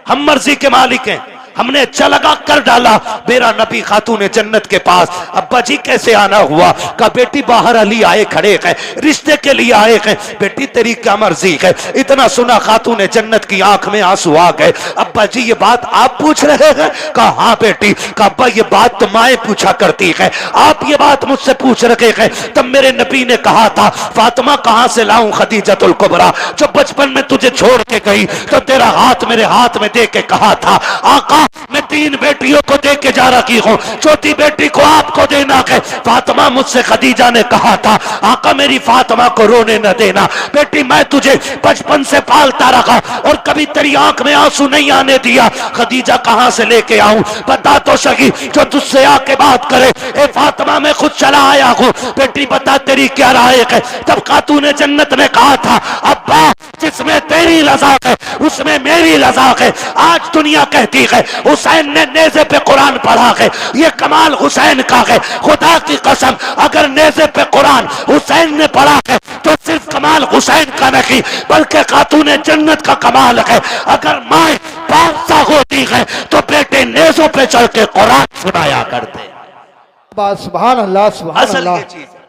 हम मर्जी के मालिक हैं, हमने चलगा कर डाला मेरा नबी खातून जन्नत के पास। अब्बा जी कैसे आना हुआ? का बेटी बाहर अली आए खड़े हैं, रिश्ते के लिए आए हैं। बेटी तेरी क्या मर्जी है? इतना सुना खातून जन्नत की आंख में आंसू आ गए। अब्बा जी ये बात आप पूछ रहे हैं? कहा हाँ बेटी। का अब्बा ये बात तो माए पूछा करती है, आप ये बात मुझसे पूछ रहे हैं। तब मेरे नबी ने कहा था फातिमा कहां से लाऊं खदीजतुल कुबरा, जो बचपन में तुझे छोड़ के गई तो तेरा हाथ मेरे हाथ में दे के कहा था आका मैं 3 बेटियों को दे के जा रही हूं, चौथी बेटी को आपको देना है। फातिमा मुझसे खदीजा ने कहा था आका मेरी फातिमा को रोने न देना, बेटी मैं तुझे बचपन से पालता रहा और कभी तेरी आंख में आंसू नहीं आने दिया। खदीजा कहां से लेके आऊं? बता तो सही, जो तुझसे आके बात करे। ए फातिमा मैं खुद चला आया हूं, बेटी बता तेरी क्या राय है? तब खातून जन्नत ने कहा था अब्बा जिसमें तेरी रजा है उसमें मेरी रजा है। आज दुनिया कहती है हुसैन ने नेज़े पे कुरान पढ़ा है, ये कमाल हुसैन का है। खुदा की कसम अगर नेज़े पे कुरान हुसैन ने पढ़ा है तो सिर्फ कमाल हुसैन का नहीं बल्कि खातून जन्नत का कमाल है। अगर माए बादशाह होती है तो बेटे नेज़ों पे चढ़ के कुरान सुनाया करते। बस सुभान अल्लाह सुभान असल अल्लाह। ये चीज है,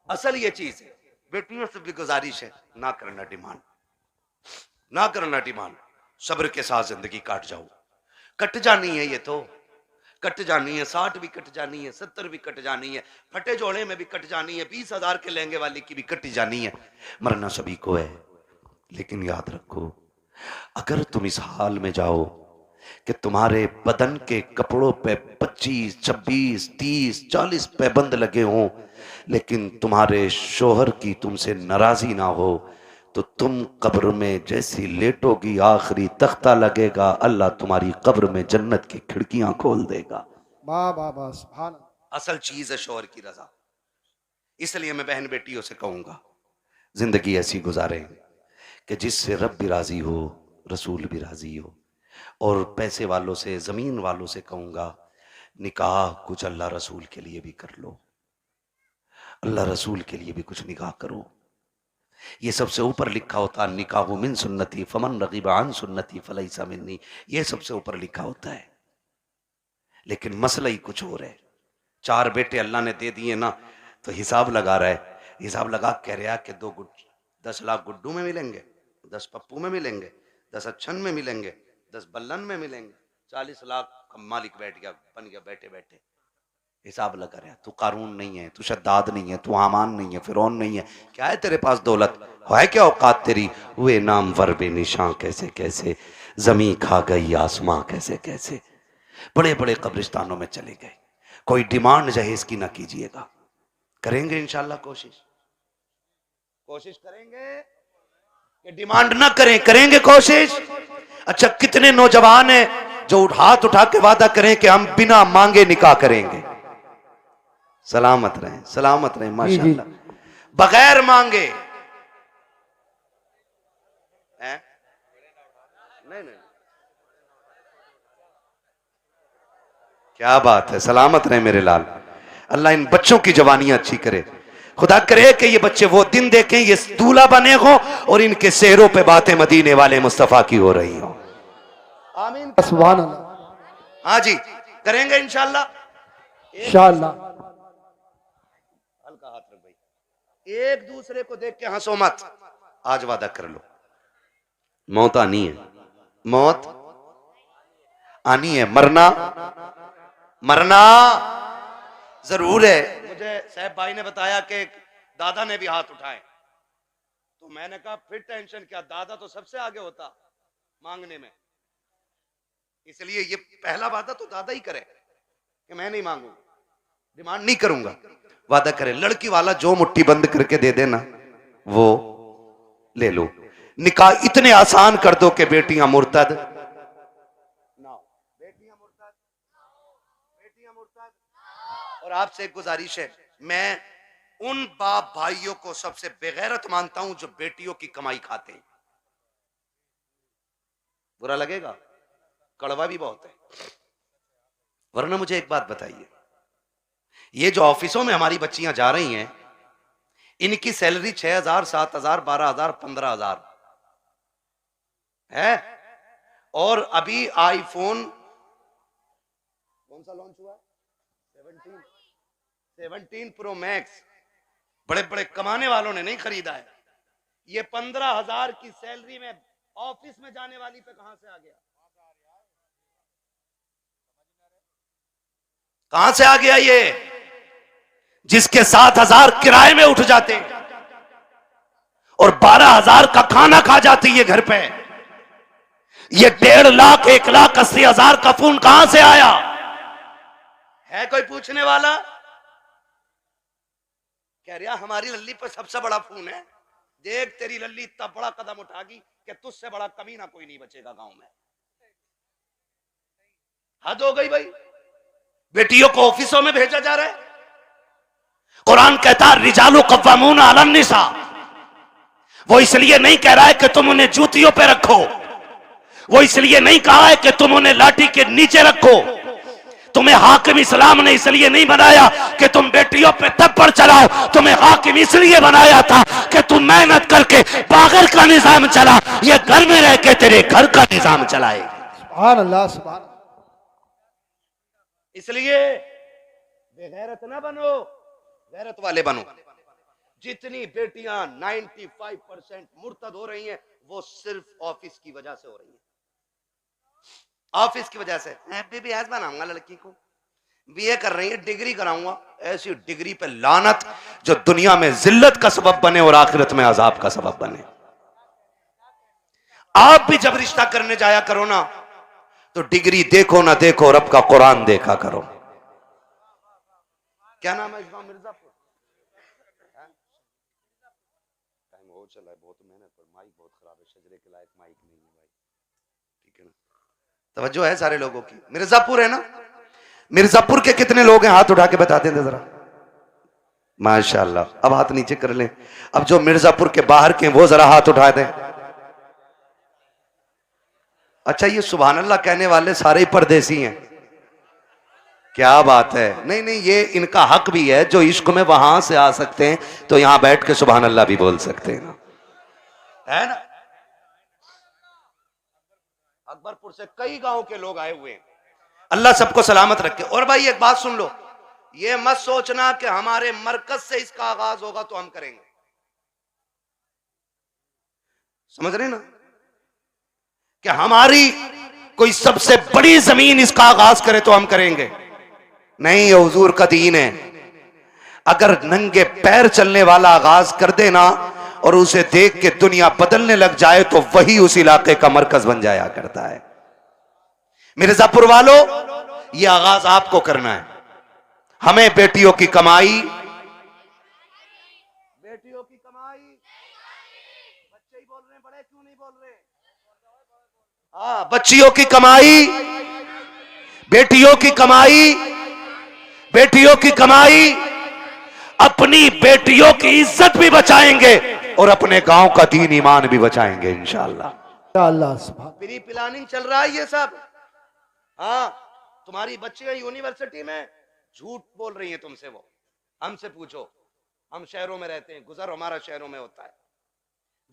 असल ये चीज है। बेटियों से भी गुजारिश है ना करना डिमांड, ना करना डिमांड। सब्र के साथ जिंदगी काट जाओ, कट जानी है ये तो कट जानी है। 60 भी कट जानी है, 70 भी कट जानी है, फटे जोड़े में भी कट जानी है, 20,000 के लहंगे वाली की भी कटी जानी है। मरना सभी को है, लेकिन याद रखो अगर तुम इस हाल में जाओ कि तुम्हारे बदन के कपड़ों पे 25, 26, 30, 40 पैबंद लगे हों लेकिन तुम्हारे शोहर की तुमसे नाराजी ना हो तो तुम कब्र में जैसी लेटोगी आखिरी तख्ता लगेगा, अल्लाह तुम्हारी कब्र में जन्नत की खिड़कियां खोल देगा। वाह वाह वाह सुभान अल्लाह। असल चीज है शोहर की रजा। इसलिए मैं बहन बेटियों से कहूंगा जिंदगी ऐसी गुजारें कि जिससे रब भी राजी हो, रसूल भी राजी हो। और पैसे वालों से, जमीन वालों से कहूंगा निकाह कुछ अल्लाह रसूल के लिए भी कर लो, अल्लाह रसूल के लिए भी कुछ निकाह करो। ये सबसे ऊपर लिखा होता है निकाह मिन सुन्नती फमन रगीब अन सुन्नती फलैसा मिन्नी, ये सबसे ऊपर लिखा होता है। लेकिन मसला ही कुछ और है। 4 बेटे अल्लाह ने दे दिए ना तो हिसाब लगा रहा है, हिसाब लगा कह रहा कि 10 लाख गुड्डू में मिलेंगे, 10 पप्पू में मिलेंगे, 10 अच्छन में मिलेंगे, 10 बल्लन में मिलेंगे, 40 लाख का मालिक बैठ गया, बन गया बैठे बैठे। हिसाब लगा रहा है। तू कारून नहीं है, तू शद्दाद नहीं है, तू हामान नहीं है, फिरौन नहीं है, क्या है तेरे पास दौलत है? क्या औकात तेरी? हुए नाम वर बेनिशां कैसे कैसे, जमी खा गई आसमां कैसे कैसे। बड़े बड़े कब्रिस्तानों में चले गए। कोई डिमांड जहेज की ना कीजिएगा, करेंगे इंशाल्लाह कोशिश करेंगे कि डिमांड ना करें, करेंगे कोशिश। अच्छा कितने नौजवान हैं जो हाथ उठा के वादा करें कि हम बिना मांगे निकाह करेंगे। सलामत रहें माशाल्लाह, बगैर मांगे हैं? नहीं, क्या बात है, सलामत रहे मेरे लाल। अल्लाह इन बच्चों की जवानियां अच्छी करे। खुदा करे कि ये बच्चे वो दिन देखें ये दूल्हा बने हो और इनके सेहरों पे बातें मदीने वाले मुस्तफा की हो रही हो। आमीन सुभान अल्लाह। हाँ जी करेंगे इंशाल्लाह। इंशाअल्लाह। हल्का हाथ रख भाई, एक दूसरे को देख के हंसो मत। आज वादा कर लो मौत आनी है, मौत आनी है, मरना जरूर है। मुझे साहब भाई ने बताया कि दादा ने भी हाथ उठाए तो मैंने कहा फिर टेंशन क्या, दादा तो सबसे आगे होता मांगने में, इसलिए ये पहला वादा तो दादा ही करे कि मैं नहीं मांगूंगा, डिमांड नहीं करूंगा। वादा करे लड़की वाला जो मुट्ठी बंद करके दे देना वो ले लो। निकाह इतने आसान कर दो कि बेटियां मुर्तद ना हो, बेटियां मुर्तद। और आपसे एक गुजारिश है, मैं उन बाप भाइयों को सबसे बेगैरत मानता हूं जो बेटियों की कमाई खाते हैं। बुरा लगेगा, कड़वा भी बहुत है। वरना मुझे एक बात बताइए, ये जो ऑफिसों में हमारी बच्चियां जा रही हैं इनकी सैलरी 6,000, 7,000, 12,000, 15,000 है और अभी आईफोन कौन सा लॉन्च हुआ है? 17 प्रो मैक्स। बड़े बड़े कमाने वालों ने नहीं खरीदा है। ये 15,000 की सैलरी में ऑफिस में जाने वाली पे कहां से आ गया? कहां से आ गया ये? जिसके 7,000 किराए में उठ जाते और 12,000 का खाना खा जाती है घर पे। ये 1.5 लाख 1,80,000 का फोन कहां से आया? है कोई पूछने वाला? कह रहा हमारी लल्ली पर सबसे बड़ा फोन है। देख तेरी लल्ली इतना बड़ा कदम उठागी कि तुझसे बड़ा कमीना कोई नहीं बचेगा गांव में। हद हो गई भाई। बेटियों को ऑफिसों में भेजा जा रहा है। कुरान कहता है रिजालु कव्वामून अलन निसा। वो इसलिए नहीं कह रहा है कि तुम उन्हें जूतियों पे रखो, वो इसलिए नहीं कहा है कि तुम उन्हें लाठी के नीचे रखो। तुम्हें हाकिम इस्लाम ने इसलिए नहीं बनाया कि तुम बेटियों पे थप्पड़ चलाओ। तुम्हें हाकिम इसलिए बनाया था कि तुम मेहनत करके बागर का निजाम चला, ये घर में रह के तेरे घर का निजाम चलाए। सुभान अल्लाह, सुभान। इसलिए बेगैरत ना बनो, गैरत वाले बनो। जितनी बेटियां 95% मुर्तद हो रही हैं वो सिर्फ ऑफिस की वजह से हो रही हैं। ऑफिस की वजह से बीबीएस बनाऊंगा लड़की को, बीए कर रही है, डिग्री कराऊंगा। ऐसी डिग्री पे लानत जो दुनिया में जिल्लत का सबब बने और आखिरत में अजाब का सबब बने। आप भी जब रिश्ता करने जाया करो ना तो डिग्री देखो ना देखो, रब का कुरान देखा करो। क्या नाम है इस गांव? मिर्जापुर। टाइम हो चला है, बहुत मेहनत पर माइक बहुत खराब है, शजरे के लायक माइक नहीं है भाई। ठीक है ना? तवज्जो है सारे लोगों की। मिर्जापुर है ना? मिर्जापुर के कितने लोग हैं? हाथ उठा के बता दें जरा। माशाल्लाह। अब हाथ नीचे कर लें। अब जो मिर्जापुर के बाहर के वो जरा हाथ उठा दें। अच्छा, ये सुभान अल्लाह कहने वाले सारे ही परदेसी हैं? क्या बात है। नहीं नहीं, ये इनका हक भी है। जो इश्क में वहां से आ सकते हैं तो यहां बैठ के सुभान अल्लाह भी बोल सकते हैं ना, है ना? अकबरपुर से कई गांव के लोग आए हुए हैं। अल्लाह सबको सलामत रखे। और भाई एक बात सुन लो, ये मत सोचना कि हमारे मरकज से इसका आगाज होगा तो हम करेंगे। समझ रहे ना कि हमारी कोई सबसे बड़ी जमीन इसका आगाज करे तो हम करेंगे? नहीं, ये हुजूर का दीन है। अगर नंगे पैर चलने वाला आगाज कर देना और उसे देख के दुनिया बदलने लग जाए तो वही उस इलाके का मरकज बन जाया करता है। मिर्जापुर वालों, ये आगाज आपको करना है। हमें बेटियों की कमाई, बेटियों की कमाई, बच्चे ही बोल रहे हैं, बड़े क्यों नहीं बोल रहे? हाँ, बच्चियों की कमाई, बेटियों की कमाई, बेटियों की कमाई। अपनी बेटियों की इज्जत भी बचाएंगे और अपने गांव का दीन ईमान भी बचाएंगे इंशाअल्लाह। अल्लाह, सुभान। प्री प्लानिंग चल रहा है ये सब। हाँ, तुम्हारी बच्चियां यूनिवर्सिटी में झूठ बोल रही हैं तुमसे। वो हमसे पूछो, हम शहरों में रहते हैं, गुजर हमारा शहरों में होता है।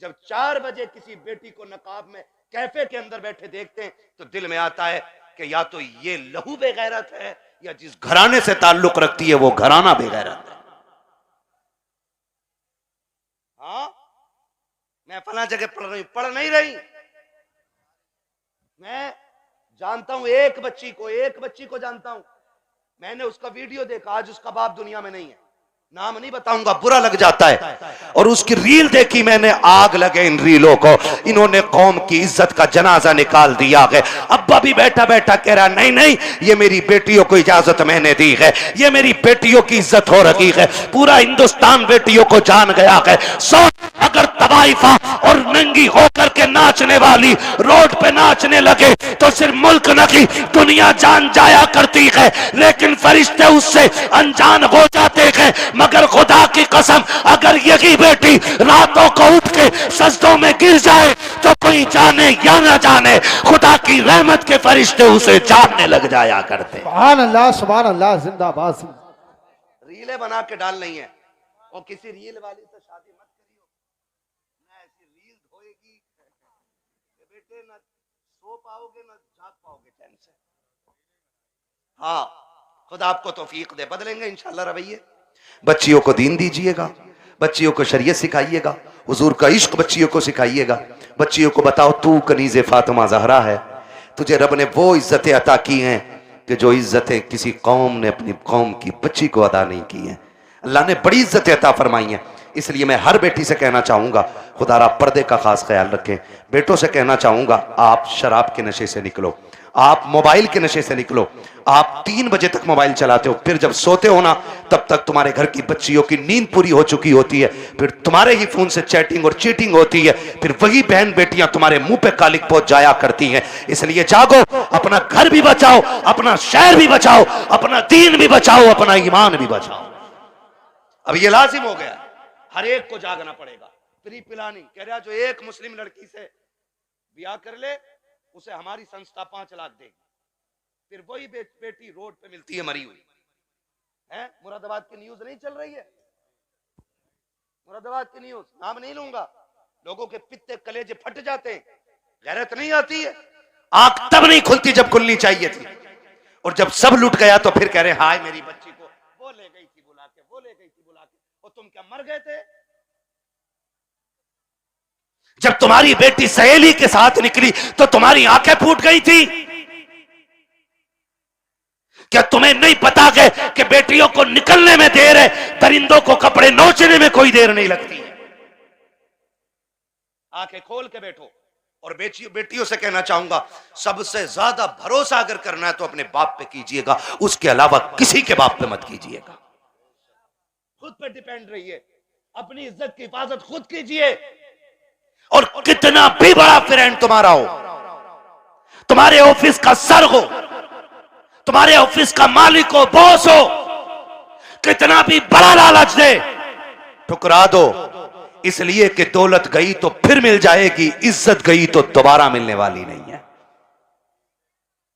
जब 4 बजे किसी बेटी को नकाब में कैफे के अंदर बैठे देखते हैं तो दिल में आता है कि या तो ये लहू बेगैरत है या जिस घराने से ताल्लुक रखती है वो घराना बेगैरत है। हाँ, मैं फला जगह पढ़ रही हूं, पढ़ नहीं रही। मैं जानता हूं एक बच्ची को जानता हूं। मैंने उसका वीडियो देखा, आज उसका बाप दुनिया में नहीं है, नाम नहीं बताऊंगा, बुरा लग जाता है। और उसकी रील देखी मैंने, आग लगे इन रीलों को। इन्होंने कौम की इज्जत का जनाजा निकाल दिया है। अब्बा भी बैठा बैठा कह रहा नहीं नहीं, ये मेरी बेटियों को इजाजत मैंने दी है, ये मेरी बेटियों की इज्जत हो रही है। पूरा हिंदुस्तान बेटियों को जान गया है। अगर तवाइफा और नंगी होकर के नाचने वाली रोड पे नाचने लगे तो सिर्फ मुल्क नहीं दुनिया जान जाया करती है, लेकिन फरिश्ते उससे अनजान हो जाते हैं। मगर खुदा की कसम, अगर यही बेटी रातों को उठ के सजदों में गिर जाए तो कोई जाने या ना जाने खुदा की रहमत के फरिश्ते उसे जानने लग जाया करते। सुभान अल्लाह, सुभान अल्लाह, जिंदाबाद। रीलें बना के डाल नहीं है, और किसी रील वाली से शादी मत करियो, ना ऐसी रील धोएगी बेटे, ना सो पाओगे ना जाग पाओगे चैन से। हाँ, खुदा आपको तौफीक दे, बदलेंगे इंशाल्लाह रवैये। बच्चियों को दीन दीजिएगा, बच्चियों को शरीयत सिखाइएगा, हुजूर का इश्क बच्चियों को सिखाइएगा। बच्चियों को बताओ तू कनीज़े फातिमा ज़हरा है, तुझे रब ने वो इज्जतें अता की हैं कि जो इज्जतें किसी कौम ने अपनी कौम की बच्ची को अदा नहीं की हैं। अल्लाह ने बड़ी इज्जतें अता फरमाई हैं। इसलिए मैं हर बेटी से कहना चाहूंगा, खुदारा पर्दे का खास ख्याल रखें। बेटों से कहना चाहूंगा, आप शराब के नशे से निकलो, आप मोबाइल के नशे से निकलो। आप 3 बजे तक मोबाइल चलाते हो, फिर जब सोते हो ना तब तक तुम्हारे घर की बच्चियों की नींद पूरी हो चुकी होती है, फिर तुम्हारे ही फोन से चैटिंग और चीटिंग होती है, फिर वही बहन बेटियां तुम्हारे मुंह पे कालिक पहुंच जाया करती हैं। इसलिए जागो, अपना घर भी बचाओ, अपना शहर भी बचाओ, अपना दीन भी बचाओ, अपना ईमान भी बचाओ। अब ये लाजिम हो गया, हर एक को जागना पड़ेगा। फ्री पिलानी कह रहा, जो एक मुस्लिम लड़की से ब्याह कर ले उसे हमारी संस्था 5 लाख देगी। फिर वही बेटी रोड पे मिलती है मरी हुई है। मुरादाबाद की न्यूज नहीं चल रही है, मुरादाबाद की न्यूज, नाम नहीं लूंगा, लोगों के पित्ते कलेजे फट जाते हैं, गैरत नहीं आती है। आंख तब नहीं खुलती जब खुलनी चाहिए थी, और जब सब लुट गया तो फिर कह रहे हाय मेरी बच्ची को वो ले गई थी बुला के, वो ले गई थी बुला के। और तुम क्या मर गए थे? जब तुम्हारी बेटी सहेली के साथ निकली तो तुम्हारी आंखें फूट गई थी। क्या तुम्हें नहीं पता कि बेटियों को निकलने में देर है, दरिंदों को कपड़े नोचने में कोई देर नहीं लगती है? आंखें खोल के बैठो। और बेटियों से कहना चाहूंगा, सबसे ज्यादा भरोसा अगर करना है तो अपने बाप पे कीजिएगा, उसके अलावा किसी के बाप पे मत कीजिएगा। खुद पे डिपेंड रहिए, अपनी इज्जत की हिफाजत खुद कीजिए। और कितना भी बड़ा फ्रेंड तुम्हारा हो, तुम्हारे ऑफिस का सर हो, तुम्हारे ऑफिस का मालिक हो, बॉस हो, कितना भी बड़ा लालच दे, ठुकरा दो। इसलिए कि दौलत गई तो फिर मिल जाएगी, इज्जत गई तो दोबारा मिलने वाली नहीं है।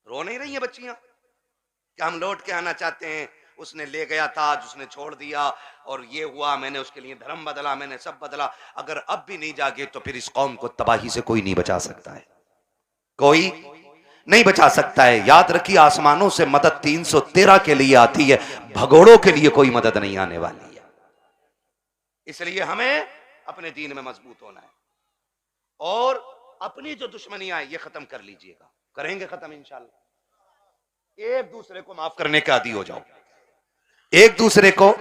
रो नहीं रही है बच्चियां कि हम लौट के आना चाहते हैं, उसने ले गया था, उसने छोड़ दिया, और ये हुआ, मैंने उसके लिए धर्म बदला, मैंने सब बदला। अगर अब भी नहीं जागे तो फिर इस कौम को तबाही से कोई नहीं बचा सकता है, कोई नहीं बचा सकता है। याद रखिए, आसमानों से मदद 313 के लिए आती है, भगोड़ों के लिए कोई मदद नहीं आने वाली है। इसलिए हमें अपने दीन में मजबूत होना है, और अपनी जो दुश्मनियां ये खत्म कर लीजिएगा, करेंगे खत्म इंशाल्लाह। एक दूसरे को माफ करने के आदी हो जाओ, एक दूसरे को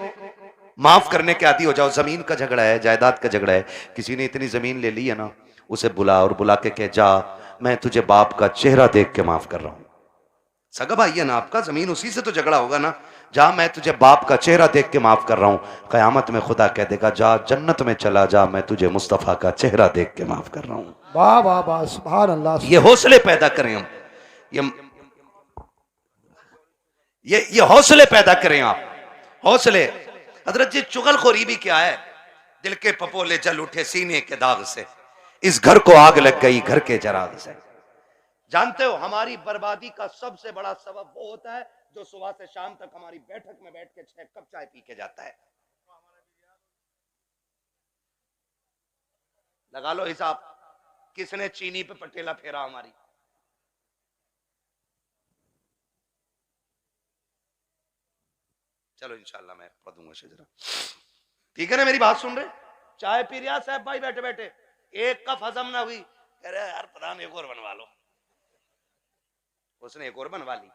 माफ करने के आदी हो जाओ। जमीन का झगड़ा है, जायदाद का झगड़ा है, किसी ने इतनी जमीन ले ली है ना, उसे बुला और बुला के कह, जा मैं तुझे बाप का चेहरा देख के माफ कर रहा हूं। सगा भाई है ना आपका, जमीन उसी से तो झगड़ा होगा ना। जा मैं तुझे बाप का चेहरा देख के माफ कर रहा हूं। कयामत में खुदा कह देगा, जा जन्नत में चला जा, मैं तुझे मुस्तफा का चेहरा देख के माफ कर रहा हूं। वाह वाह वाह, सुभान अल्लाह। ये हौसले पैदा करें हम, ये हौसले पैदा करें आप, हौसले। हजरत जी, चुगलखोरी भी क्या है? दिल के पपोले जल उठे सीने के दाग से, इस घर को आग लग गई घर के चराग से। जानते हो, हमारी बर्बादी का सबसे बड़ा सबब वो होता है जो सुबह से शाम तक हमारी बैठक में बैठ के 6 कप चाय पी के जाता है। लगा लो हिसाब, किसने चीनी पे पटेला फेरा हमारी। चलो इंशाल्लाह मैं पढ़ दूंगा शजरा, ठीक है ना? मेरी बात सुन रहे? चाय पी रहा साहब भाई बैठे बैठे, एक कप हजम ना हुई, कह रहे यार प्रधान एक और बनवा लो। उसने एक और बनवा ली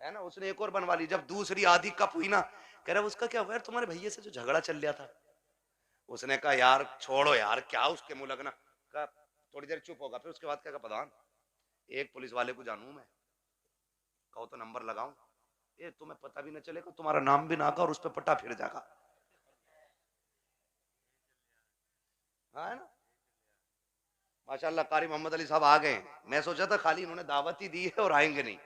है ना, उसने एक और बनवा ली। जब दूसरी आधी कप हुई ना, कह रहा उसका क्या हुआ यार, तुम्हारे भैया से जो झगड़ा चल रहा था। उसने कहा यार छोड़ो यार, क्या उसके मुंह लगना। कहा थोड़ी देर चुप होगा, फिर उसके बाद क्या, प्रधान एक पुलिस वाले को जानू मैं, कहो तो नंबर लगाऊं, ये तुम्हें पता भी न चलेगा, तुम्हारा नाम भी ना का, और उस पर पट्टा फिर जाएगा। हाँ है ना, माशाल्लाह कारी मोहम्मद अली साहब आ गए। मैं सोचा था खाली इन्होंने दावत ही दी है और आएंगे नहीं।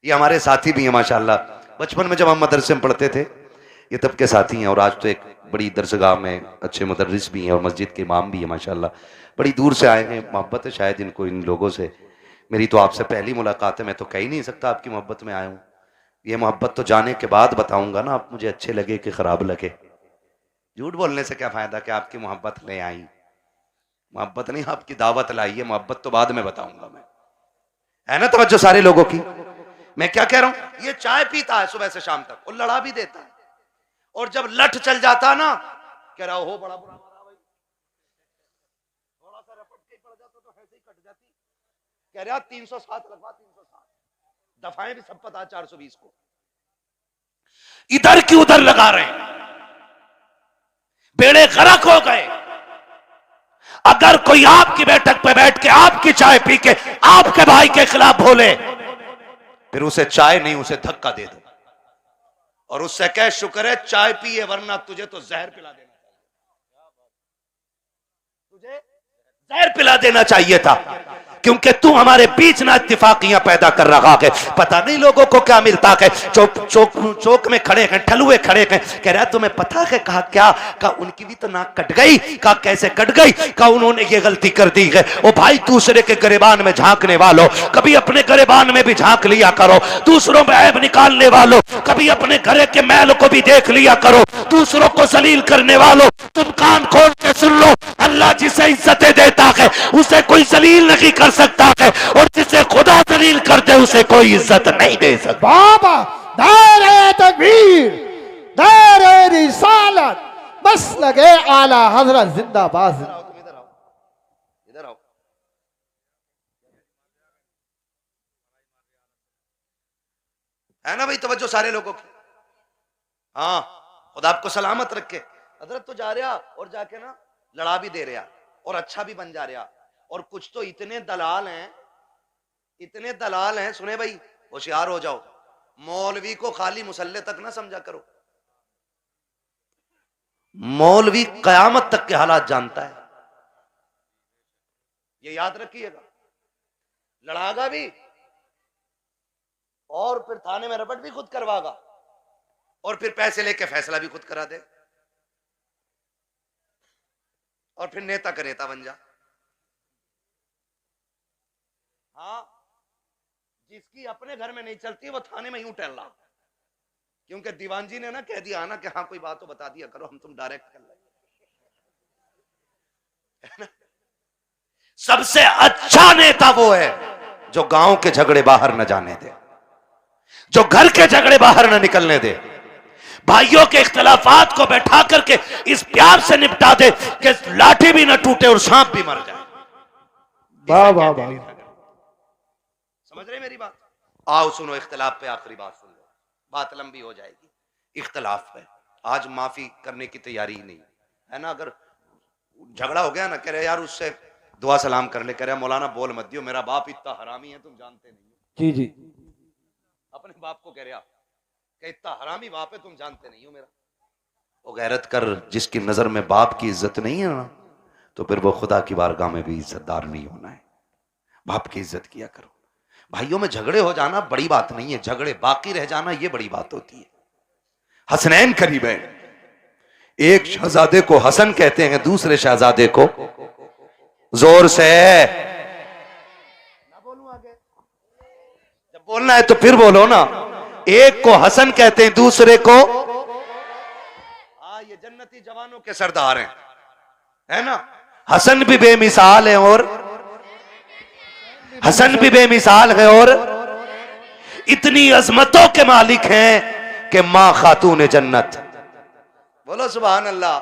ये हमारे साथी भी हैं माशाल्लाह, बचपन में जब हम मदरसे में पढ़ते थे ये तब के साथी हैं, और आज तो एक बड़ी दरसगाह में अच्छे मुदर्रिस भी हैं और मस्जिद के इमाम भी हैं माशाल्लाह। बड़ी दूर से आए हैं, मोहब्बत है शायद इनको इन लोगों से। मेरी तो आपसे पहली मुलाकात है, मैं तो कह ही नहीं सकता आपकी मोहब्बत में आया हूँ। ये मोहब्बत तो जाने के बाद बताऊंगा ना, आप मुझे अच्छे लगे कि खराब लगे। झूठ बोलने से क्या फायदा कि आपकी मोहब्बत ले आई, मोहब्बत नहीं आपकी दावत लाई है, मोहब्बत तो बाद में बताऊंगा मैं, है ना? तवज्जो सारे लोगों की। मैं क्या कह रहा हूं, ये चाय पीता है सुबह से शाम तक और लड़ा भी देता है, और जब लठ चल जाता है ना, कह रहा हो बड़ा बुरा मारा भाई, थोड़ा सा रपट के पड़ जाता तो ऐसे ही कट जाती, कह रहा 307 लगवा, 307 दफाएं भी सब पता है 420 को, इधर की उधर लगा रहे हैं, बेड़े गर्क हो गए। अगर कोई आपकी बैठक पे बैठ के आपकी चाय पी के आपके भाई के खिलाफ बोले, फिर उसे चाय नहीं उसे धक्का दे दो और उससे कह शुक्र है चाय पिए वरना तुझे तो जहर पिला देना चाहिए, तुझे जहर पिला देना चाहिए था, क्योंकि तू हमारे बीच ना इत्तेफाकियां पैदा कर रहा है। पता नहीं लोगों को क्या मिलता है, चौक में खड़े हैं, ठलुए खड़े हैं, कह रहा है तुम्हें पता है, कहा क्या, कहा उनकी भी तो नाक कट गई, कहा कैसे कट गई, कहा उन्होंने ये गलती कर दी है। ओ भाई दूसरे के गिरेबान में झांकने वालों, कभी अपने गिरेबान में भी झांक लिया करो, दूसरों में ऐब निकालने वालों कभी अपने घरे के मैल को भी देख लिया करो, दूसरों को जलील करने वालों तुम कान खोल के सुन लो, अल्लाह जिसे इज्जतें देता है उसे कोई जलील नहीं कर सकता है, और जिसे खुदा जलील कर दे उसे कोई इज्जत नहीं दे सकता। बाबा नारे तकबीर, नारे रिसालत, बस लगे आला हजरत जिंदाबाद। तुम इधर आओ, इधर आओ, है ना भाई तवज्जो सारे लोगों की। हाँ खुदा आपको सलामत रखे। हजरत तो जा रहा और जाके ना लड़ा भी दे रहा और अच्छा भी बन जा रहा, और कुछ तो इतने दलाल हैं, इतने दलाल हैं, सुने भाई होशियार हो जाओ, मौलवी को खाली मुसल्ले तक ना समझा करो, मौलवी कयामत तक के हालात जानता है, ये याद रखिएगा। लड़ागा भी और फिर थाने में रपट भी खुद करवागा और फिर पैसे लेके फैसला भी खुद करा दे और फिर नेता का नेता बन जा। हाँ जिसकी अपने घर में नहीं चलती वो थाने में यूं टहल रहा, क्योंकि दीवान जी ने ना कह दिया ना कि हाँ कोई बात तो बता दिया करो, हम तुम डायरेक्ट कर ले। सबसे अच्छा नेता वो है जो गांव के झगड़े बाहर न जाने दे, जो घर के झगड़े बाहर न निकलने दे, भाइयों के इख्तलाफात को बैठा करके इस प्यार से निपटा दे कि लाठी भी न टूटे और सांप भी मर जाए। वाह वाह वाह, समझ रहे मेरी बात? आओ सुनो, इख्तलाफ पे आखिरी बात सुन लो, बात लंबी हो जाएगी। इख्तलाफ पे आज माफी करने की तैयारी ही नहीं है ना। अगर झगड़ा हो गया ना, कह रहे यार उससे दुआ सलाम कर ले, कह रहे मौलाना बोल मत दियो, मेरा बाप इतना हरामी है तुम जानते नहीं हो। जी जी, अपने बाप को कह रहे कि इतना हरामी बाप है तुम जानते नहीं हो मेरा। वो गैरत कर, जिसकी नजर में बाप की इज्जत नहीं है ना, तो फिर वो खुदा की बारगाह में भी इज्जतदार नहीं होना है। बाप की इज्जत किया करो। भाइयों में झगड़े हो जाना बड़ी बात नहीं है, झगड़े बाकी रह जाना ये बड़ी बात होती है। हसनैन करीब है, एक शहजादे को हसन कहते हैं, दूसरे शहजादे को जोर से ना बोलूं आगे, जब बोलना है तो फिर बोलो ना। एक को हसन कहते हैं, दूसरे को ये जन्नती जवानों के सरदार हैं, है ना। हसन भी बेमिसाल है और हसन भी बेमिसाल है और इतनी अजमतों के मालिक हैं कि मां खातून जन्नत, बोलो सुभान अल्लाह।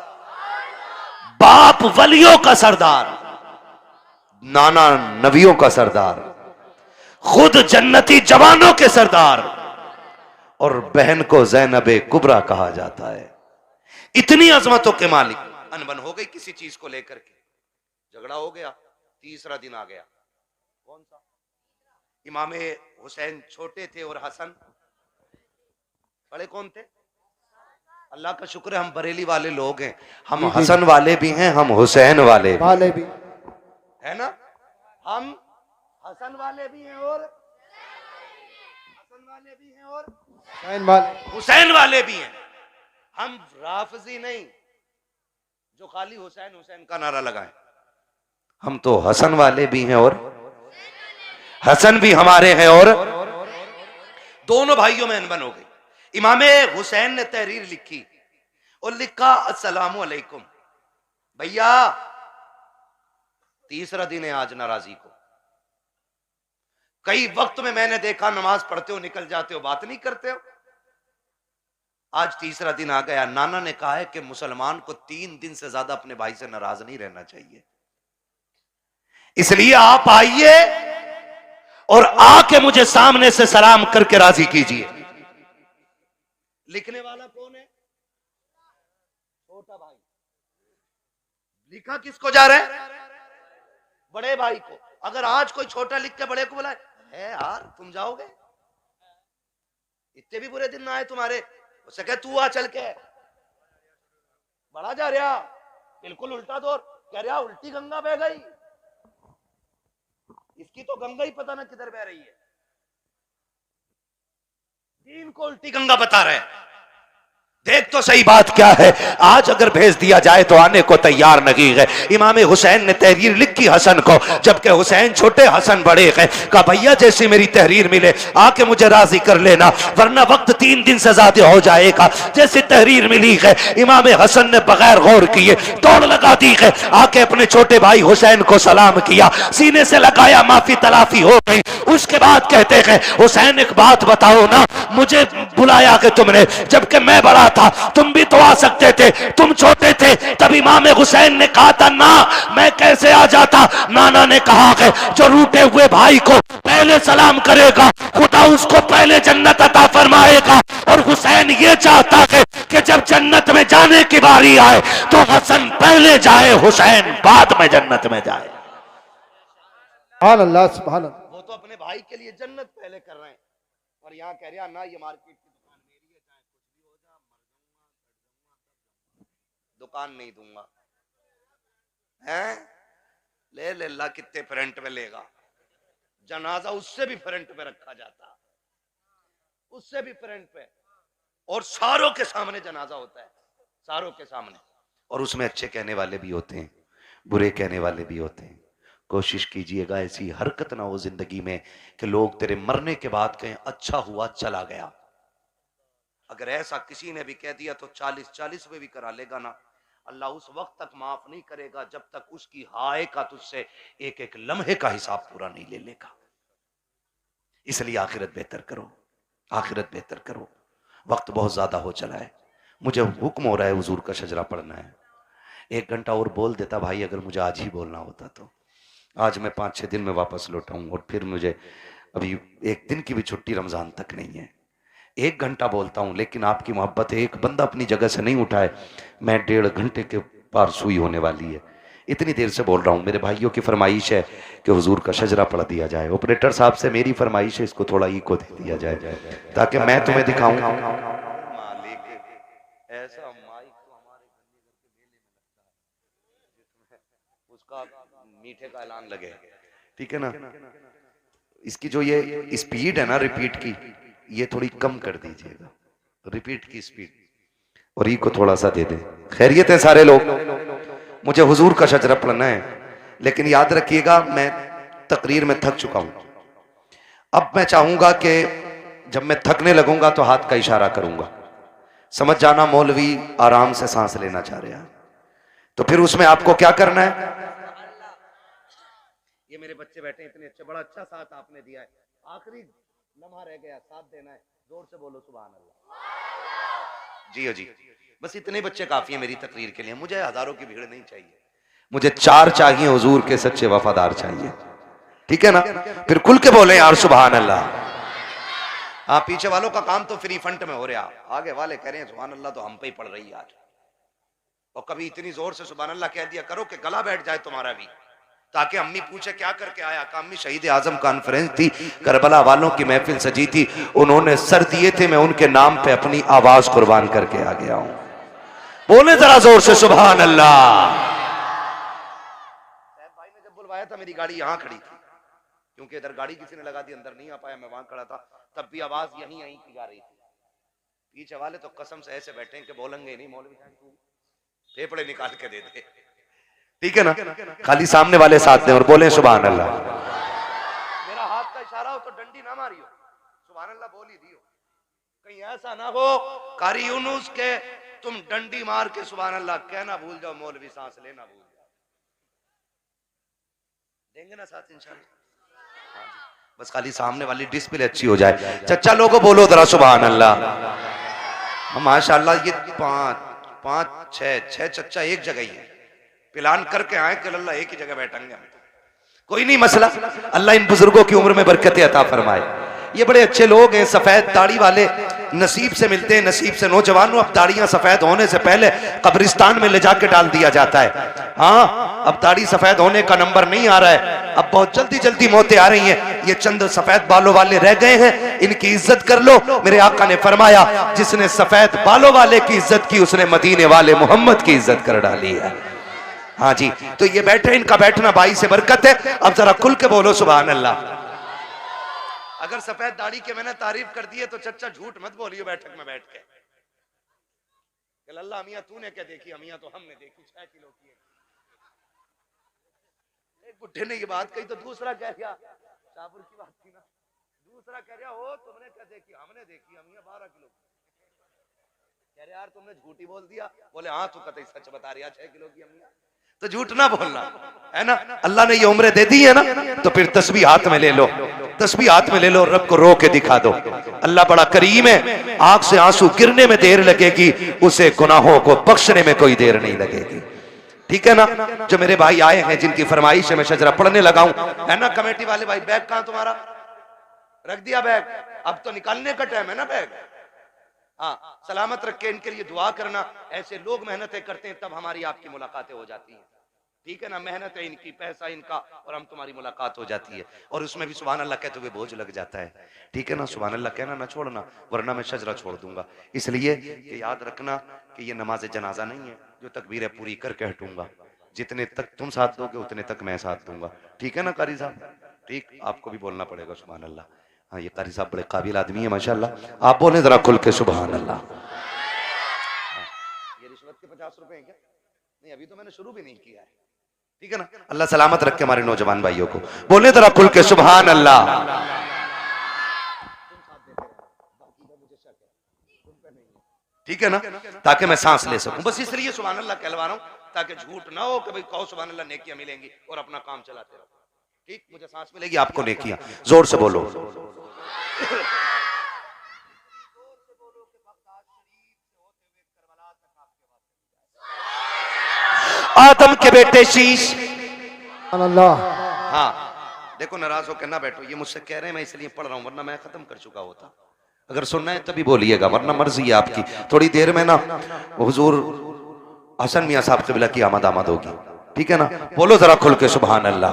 बाप वलियों का सरदार, नाना नबियों का सरदार, खुद जन्नती जवानों के सरदार, और बहन को ज़ैनबे कुबरा कहा जाता है। इतनी अजमतों के मालिक। अनबन हो गई किसी चीज को लेकर के, झगड़ा हो गया, तीसरा दिन आ गया। कौन सा? इमाम हुसैन छोटे थे और हसन बड़े कौन थे? अल्लाह का शुक्र है हम बरेली वाले लोग हैं, हम हसन वाले भी हैं, हम हुसैन वाले भी है ना। हम हसन वाले भी हैं और हसन वाले भी हैं और हुसैन वाले भी हैं। हम राफजी नहीं जो खाली हुसैन हुसैन का नारा लगाएं, हम तो हसन वाले भी हैं और हसन भी हमारे हैं, और दोनों भाइयों में अनबन हो गई। इमाम हुसैन ने तहरीर लिखी और लिखा अस्सलामु अलैकुम भैया, तीसरा दिन है आज नाराजी को, कई वक्त में मैंने देखा नमाज पढ़ते हो निकल जाते हो, बात नहीं करते हो। आज तीसरा दिन आ गया। नाना ने कहा है कि मुसलमान को 3 दिन से ज्यादा अपने भाई से नाराज नहीं रहना चाहिए, इसलिए आप आइए और आके मुझे सामने से सलाम करके राजी कीजिए। लिखने वाला कौन है? छोटा भाई। लिखा किसको जा रहा है? बड़े भाई को। अगर आज कोई छोटा लिख के बड़े को बुलाए, है यार तुम जाओगे, इतने भी बुरे दिन ना आए तुम्हारे, उससे कह तू आ चल के, बड़ा जा रहा, बिल्कुल उल्टा दौर, कह रहा उल्टी गंगा बह गई, इसकी तो गंगा ही पता ना किधर बह रही है, दीन को उल्टी गंगा बता रहे हैं। देख तो सही बात क्या है। आज अगर भेज दिया जाए तो आने को तैयार नहीं है। इमाम हुसैन ने तहरीर लिखी हसन को, जबकि हुसैन छोटे हसन बड़े हैं। कहा भैया जैसी मेरी तहरीर मिले आके मुझे राजी कर लेना, वरना वक्त 3 दिन से ज्यादा हो जाएगा। जैसी तहरीर मिली है इमाम हसन ने बगैर गौर किए दौड़ लगा दी है, आके अपने छोटे भाई हुसैन को सलाम किया, सीने से लगाया, माफी तलाफी हो गई। उसके बाद कहते हैं हुसैन एक बात बताओ ना, मुझे बुलाया कि तुमने, जबकि मैं बड़ा था, तुम भी तो आ सकते थे, तुम छोटे थे। तब इमाम हुसैन ने कहा था ना मैं कैसे आ जाता। नाना ने कहा है जो रूठे हुए भाई को पहले सलाम करेगा खुदा उसको पहले जन्नत अता फरमाएगा। और हुसैन ये चाहता है कि जब जन्नत में जाने की बारी आए तो हसन पहले जाए, हुसैन बाद में जन्नत में जाए। सुभान अल्लाह, सुभान अल्लाह। वो तो अपने भाई के लिए जन्नत पहले कर रहे हैं, और यहाँ कह रहा ना ये मार्केट की दुकान मेरी है, चाहे कुछ भी हो जाए, मर जाऊंगा, दुकान नहीं दूंगा। हैं ले ले ला, कितने फ्रंट पे लेगा, जनाजा उससे भी फ्रंट पे रखा जाता, उससे भी फ्रंट पे, और सारों के सामने जनाजा होता है, सारों के सामने, और उसमें अच्छे कहने वाले भी होते हैं, बुरे कहने वाले भी होते हैं। कोशिश कीजिएगा ऐसी हरकत ना हो जिंदगी में कि लोग तेरे मरने के बाद कहें अच्छा हुआ चला गया। अगर ऐसा किसी ने भी कह दिया तो 40-40 में भी करा लेगा ना, अल्लाह उस वक्त तक माफ नहीं करेगा जब तक उसकी हाय का तुझसे एक एक लम्हे का हिसाब पूरा नहीं ले लेगा। इसलिए आखिरत बेहतर करो, आखिरत बेहतर करो। वक्त बहुत ज्यादा हो चला है, मुझे हुक्म हो रहा है हुजूर का शजरा पढ़ना है। 1 घंटा और बोल देता भाई, अगर मुझे आज ही बोलना होता तो। आज मैं 5-6 दिन में वापस लौटाऊं, और फिर मुझे अभी 1 दिन की भी छुट्टी रमजान तक नहीं है। 1 घंटा बोलता हूं, लेकिन आपकी मोहब्बत है, एक बंदा अपनी जगह से नहीं उठाए, मैं 1.5 घंटे के पार सुई होने वाली है। इतनी देर से बोल रहा हूं। मेरे भाइयों की फरमाइश है कि हुजूर का शजरा पढ़ दिया जाए। ऑपरेटर साहब से मेरी फरमाइश है, इसको थोड़ा इको दे दिया जाए ताकि मैं तुम्हें दिखाऊं। ऐसा माइक तो हमारे उसका मीठे का ऐलान लगे, ठीक है ना। इसकी जो ये स्पीड है ना रिपीट की, ये थोड़ी कम कर दीजिएगा, रिपीट की स्पीड, और ई को थोड़ा सा दे दें। खैरियत है सारे लोग, मुझे हुजूर का शजरा पढ़ना है, लेकिन याद रखिएगा मैं तकरीर में थक चुका हूं। अब मैं चाहूंगा कि जब मैं थकने लगूंगा तो हाथ का इशारा करूंगा, समझ जाना मौलवी आराम से सांस लेना चाह रहे हैं। तो फिर उसमें आपको क्या करना है, ये मेरे बच्चे बैठे इतने अच्छे, बड़ा अच्छा साथ आपने दिया है, आखिरी लम्हा रह गया, साथ देना है, जोर से बोलो सुभान अल्लाह। जी जी, बस इतने बच्चे काफी है मेरी तकरीर के लिए, मुझे हजारों की भीड़ नहीं चाहिए, मुझे 4 चाहिए, हुजूर के सच्चे वफादार चाहिए, ठीक है ना। फिर खुल के बोले यार सुभान अल्लाह। हाँ, पीछे वालों का काम तो फ्री फंड में हो रहा, आगे वाले कह रहे हैं सुभान अल्लाह तो हम पे ही पड़ रही है आज। और कभी इतनी जोर से सुभान अल्लाह कह दिया करो कि गला बैठ जाए तुम्हारा भी, ताकि अम्मी पूछे क्या करके आया, का अम्मी शहीद आजम कॉन्फ्रेंस थी, करबला वालों की महफिल सजी थी, उन्होंने सर दिए थे, मैं उनके नाम पे अपनी आवाज कुर्बान करके आ गया हूं। बोले जरा जोर से सुभान अल्लाह। भाई ने जब बुलवाया था मेरी गाड़ी यहां खड़ी थी, क्योंकि इधर गाड़ी किसी ने लगा दी, अंदर नहीं आ पाया, मैं वहां खड़ा था, तब भी आवाज यहीं यहीं की जा रही थी। पीछे वाले तो कसम से ऐसे बैठे कि बोलेंगे नहीं, मौलवी फेफड़े निकाल के दे दे, ठीक है ना। खाली सामने वाले साथ दें और बोले सुभान अल्लाह। मेरा हाथ का इशारा हो तो डंडी ना मारियो, सुभान अल्लाह बोल ही दियो, कहीं ऐसा ना हो कारी यूनुस के तुम डंडी मार के सुभान अल्लाह कहना भूल जाओ, मौलवी सांस लेना भूल जाओ। देंगे ना साथ इंशाल्लाह। बस खाली सामने वाली डिस्प्ले अच्छी हो जाए। चच्चा लोगों बोलो जरा सुभान अल्लाह। माशाअल्लाह ये पांच छह चच्चा एक जगह ही है, प्लान करके आए कि अल्लाह एक ही जगह बैठेंगे हम। कोई नहीं मसला, अल्लाह इन बुजुर्गों की उम्र में बरकत अता फरमाए। ये बड़े अच्छे लोग हैं, सफेद दाढ़ी वाले, नसीब से मिलते हैं, नसीब से। नौजवानों अब दाढ़ियां सफेद होने से पहले कब्रिस्तान में ले जाके डाल दिया जाता है। हाँ, अब दाढ़ी सफेद होने का नंबर नहीं आ रहा है, अब बहुत जल्दी जल्दी मौतें आ रही हैं। ये चंद सफेद बालों वाले रह गए हैं, इनकी इज्जत कर लो। मेरे आका ने फरमाया जिसने सफेद बालों वाले की इज्जत की उसने मदीने वाले मोहम्मद की इज्जत कर डाली है। हाँ जी, तो ये बैठे, इनका बैठना भाई से बरकत है। अब जरा खुल के बोलो सुभान अल्लाह। अगर सफेद दाढ़ी के मैंने तारीफ कर दी है तो चच्चा झूठ मत बोलियो बैठक में बैठ के। अल्लाह अमिया तूने क्या देखी, अमिया तो हमने देखी 6 किलो की। एक बुढ़े ने ये बात कही तो दूसरा कह गया, शाहपुर की बात थी ना, दूसरा कह रहा हो तुमने क्या देखी, हमने देखी अमिया 12 किलो की। कह रहे यार तुमने झूठी बोल दिया। बोले हाँ तू कतई सच बता रही 6 किलो की अमिया, तो झूठ ना बोलना है ना। अल्लाह ने ये उम्र दे दी है ना, तो फिर तस्बीह हाथ में ले लो, तस्बीह हाथ में ले लो, रब को रो के दिखा दो। अल्लाह बड़ा करीम है, आंख से आंसू गिरने में देर लगेगी, उसे गुनाहों को बख्शने में कोई देर नहीं लगेगी। ठीक है ना। जो मेरे भाई आए हैं जिनकी फरमाइश है मैं शजरा पढ़ने लगा हूं, है ना। कमेटी वाले भाई बैग कहां तुम्हारा, रख दिया बैग, अब तो निकालने का टाइम है ना बैग। हाँ, सलामत रख के इनके लिए दुआ करना। ऐसे लोग मेहनतें करते हैं तब हमारी आपकी मुलाकातें हो जाती हैं। ठीक है ना, मेहनत है इनकी, पैसा इनका, और हम तुम्हारी मुलाकात हो जाती है। और उसमें भी सुभान अल्लाह कहते हुए बोझ लग जाता है। ठीक है ना, सुभान अल्लाह कहना ना छोड़ना, वरना मैं शजरा छोड़ दूंगा। इसलिए कि याद रखना कि ये नमाज जनाजा नहीं है जो तकबीरें पूरी करके हटूंगा। जितने तक तुम साथ दोगे उतने तक मैं साथ दूंगा। ठीक है ना कारी साहब, ठीक, आपको भी बोलना पड़ेगा सुभान अल्लाह। हाँ, ये कारी साहब बड़े काबिल आदमी है माशाल्लाह, आप बोले जरा खुल के सुभान अल्लाह। ये रिश्वत के 50 रुपए हैं क्या? नहीं, अभी तो मैंने शुरू भी नहीं किया है। ठीक है ना, अल्लाह सलामत रखे हमारे नौजवान भाइयों को। बोले जरा खुल के सुभान अल्लाह। ठीक है ना, ताकि मैं सांस ले सकूं, बस इसलिए सुभान अल्लाह कहलवा रहा हूं, ताकि झूठ ना हो कि भाई कहो सुभान अल्लाह नेकियां मिलेंगी और अपना काम चलाते रहो। ठीक, मुझे सांस मिलेगी, आपको नेकियां। जोर से बोलो। आदम के बेटे शीश। अल्लाह। हाँ, देखो नाराज होकर ना बैठो, ये मुझसे कह रहे हैं मैं इसलिए पढ़ रहा हूँ, वरना मैं खत्म कर चुका होता। अगर सुनना है तभी बोलिएगा, वरना मर्जी है आपकी। थोड़ी देर में ना हुजूर हसन मियां साहब क़िबला की आमद होगी। ठीक है ना, बोलो जरा खुल के सुभान अल्लाह।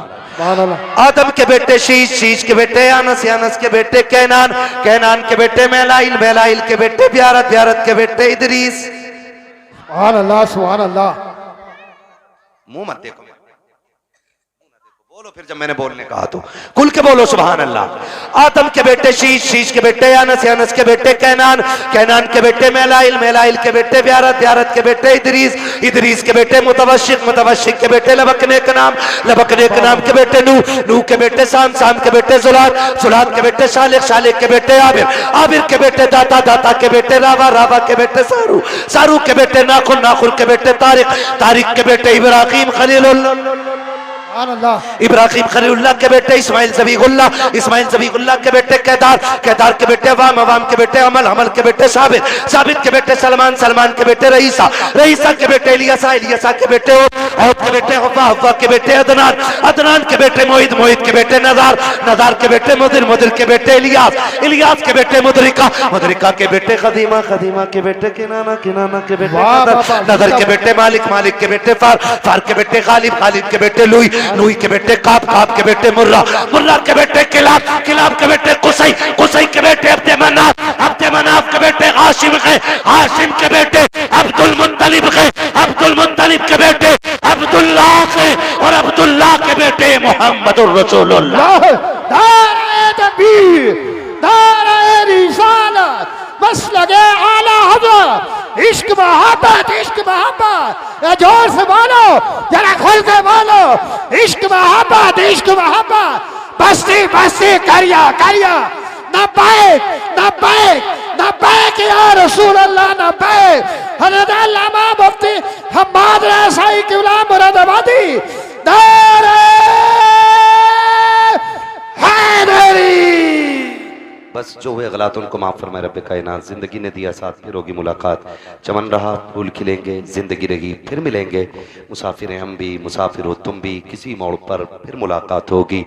आदम के बेटे शीश, शीश के बेटे अनस, अनस के बेटे कैनान, कैनान के बेटे मेलाइल, मेलाइल के बेटे ब्यारत, ब्यारत के बेटे इदरीस। सुभान अल्लाह, सुभान अल्लाह। मुंह मत देखो, बोलो फिर जब मैंने बोलने कहा तो खुल के बोलो सुभान अल्लाह। आदम के बेटे शीश, शीश के बेटे अनस, अनस के बेटे कैनान, कैनान के बेटे मेलाइल, मेलाइल के बेटे ब्यारत, ब्यारत के बेटे इदरीस, इदरीस के बेटे मुतवशिक, मुतवशिक के बेटे लबकने का नाम, लबकने के नाम के बेटे नूह, नूह के बेटे साम, साम के बेटे जुलाद, जुलाद के बेटे शालिक, शालिक के बेटे आबिर, आबिर के बेटे दाता, दाता के बेटे रावा, रावा के बेटे सारू, सारू के बेटे नाखुर, नाखुर के बेटे तारिक, तारिक के बेटे इब्राहिम खलीलुल्लाह, इब्राहिम खलीलुल्लाह के बेटे इस्माइल ज़बीहुल्लाह, इस्माइल ज़बीहुल्लाह के बेटे कैदार, कैदार के बेटे अवाम, अवाम के बेटे अमल, अमल के बेटे साबित, साबित के बेटे सलमान, सलमान के बेटे रईसा, रईसा के बेटे इलियासा, इलियासा के बेटे औद के बेटे हवा, हवा के बेटे अदनान, अदनान के बेटे मोहित, मोहित के बेटे नज़ार, नज़ार के बेटे मुदिर, मुदिर के बेटे इलियास, इलियास के बेटे मुदरिका, मुदरिका के बेटे खदीमा, खदीमा के बेटे किनाना, किनाना के बेटे नदर, नदर के बेटे मालिक, मालिक के बेटे फार, फार के बेटे गालिब, गालिब के बेटे लुई, लुई के बेटे काब, काब के बेटे मुर्रा, मुर्रा के बेटे किलाब, किलाब के बेटे कुसई, कुसई के बेटे अब्दे मनाफ, अब्दे मनाफ के बेटे हाशिम के, हाशिम के बेटे अब्दुल मुत्तलिब के, अब्दुल मुत्तलिब के बेटे अब्दुल्लाह के, और अब्दुल्लाह के बेटे मोहम्मदुर रसूलुल्लाह। नारे तकबीर, नारे रिसालत, बस लगे आला हज़रत, इश्क मोहब्बत, इश्क मोहब्बत। या जोर से बोलो, जरा खोल के बोलो, इश्क मोहब्बत, इश्क मोहब्बत। बस्ती बस्ती करिया करिया, नब्बैक नब्बैक नब्बैक या रसूल अल्लाह, नब्बैक। हज़रत अल्लामा मुफ्ती हम्माद रसाई क़िबला मुरादाबादी, नारे हैदरी। बस जो हुए गलत उनको माफ़ फरमाए रब कायनात। ज़िंदगी ने दिया साथ, फिर होगी मुलाकात। चमन रहा फूल खिलेंगे, ज़िंदगी रही फिर मिलेंगे। मुसाफिर हैं हम भी, मुसाफिर हो तुम भी, किसी मोड़ पर फिर मुलाकात होगी।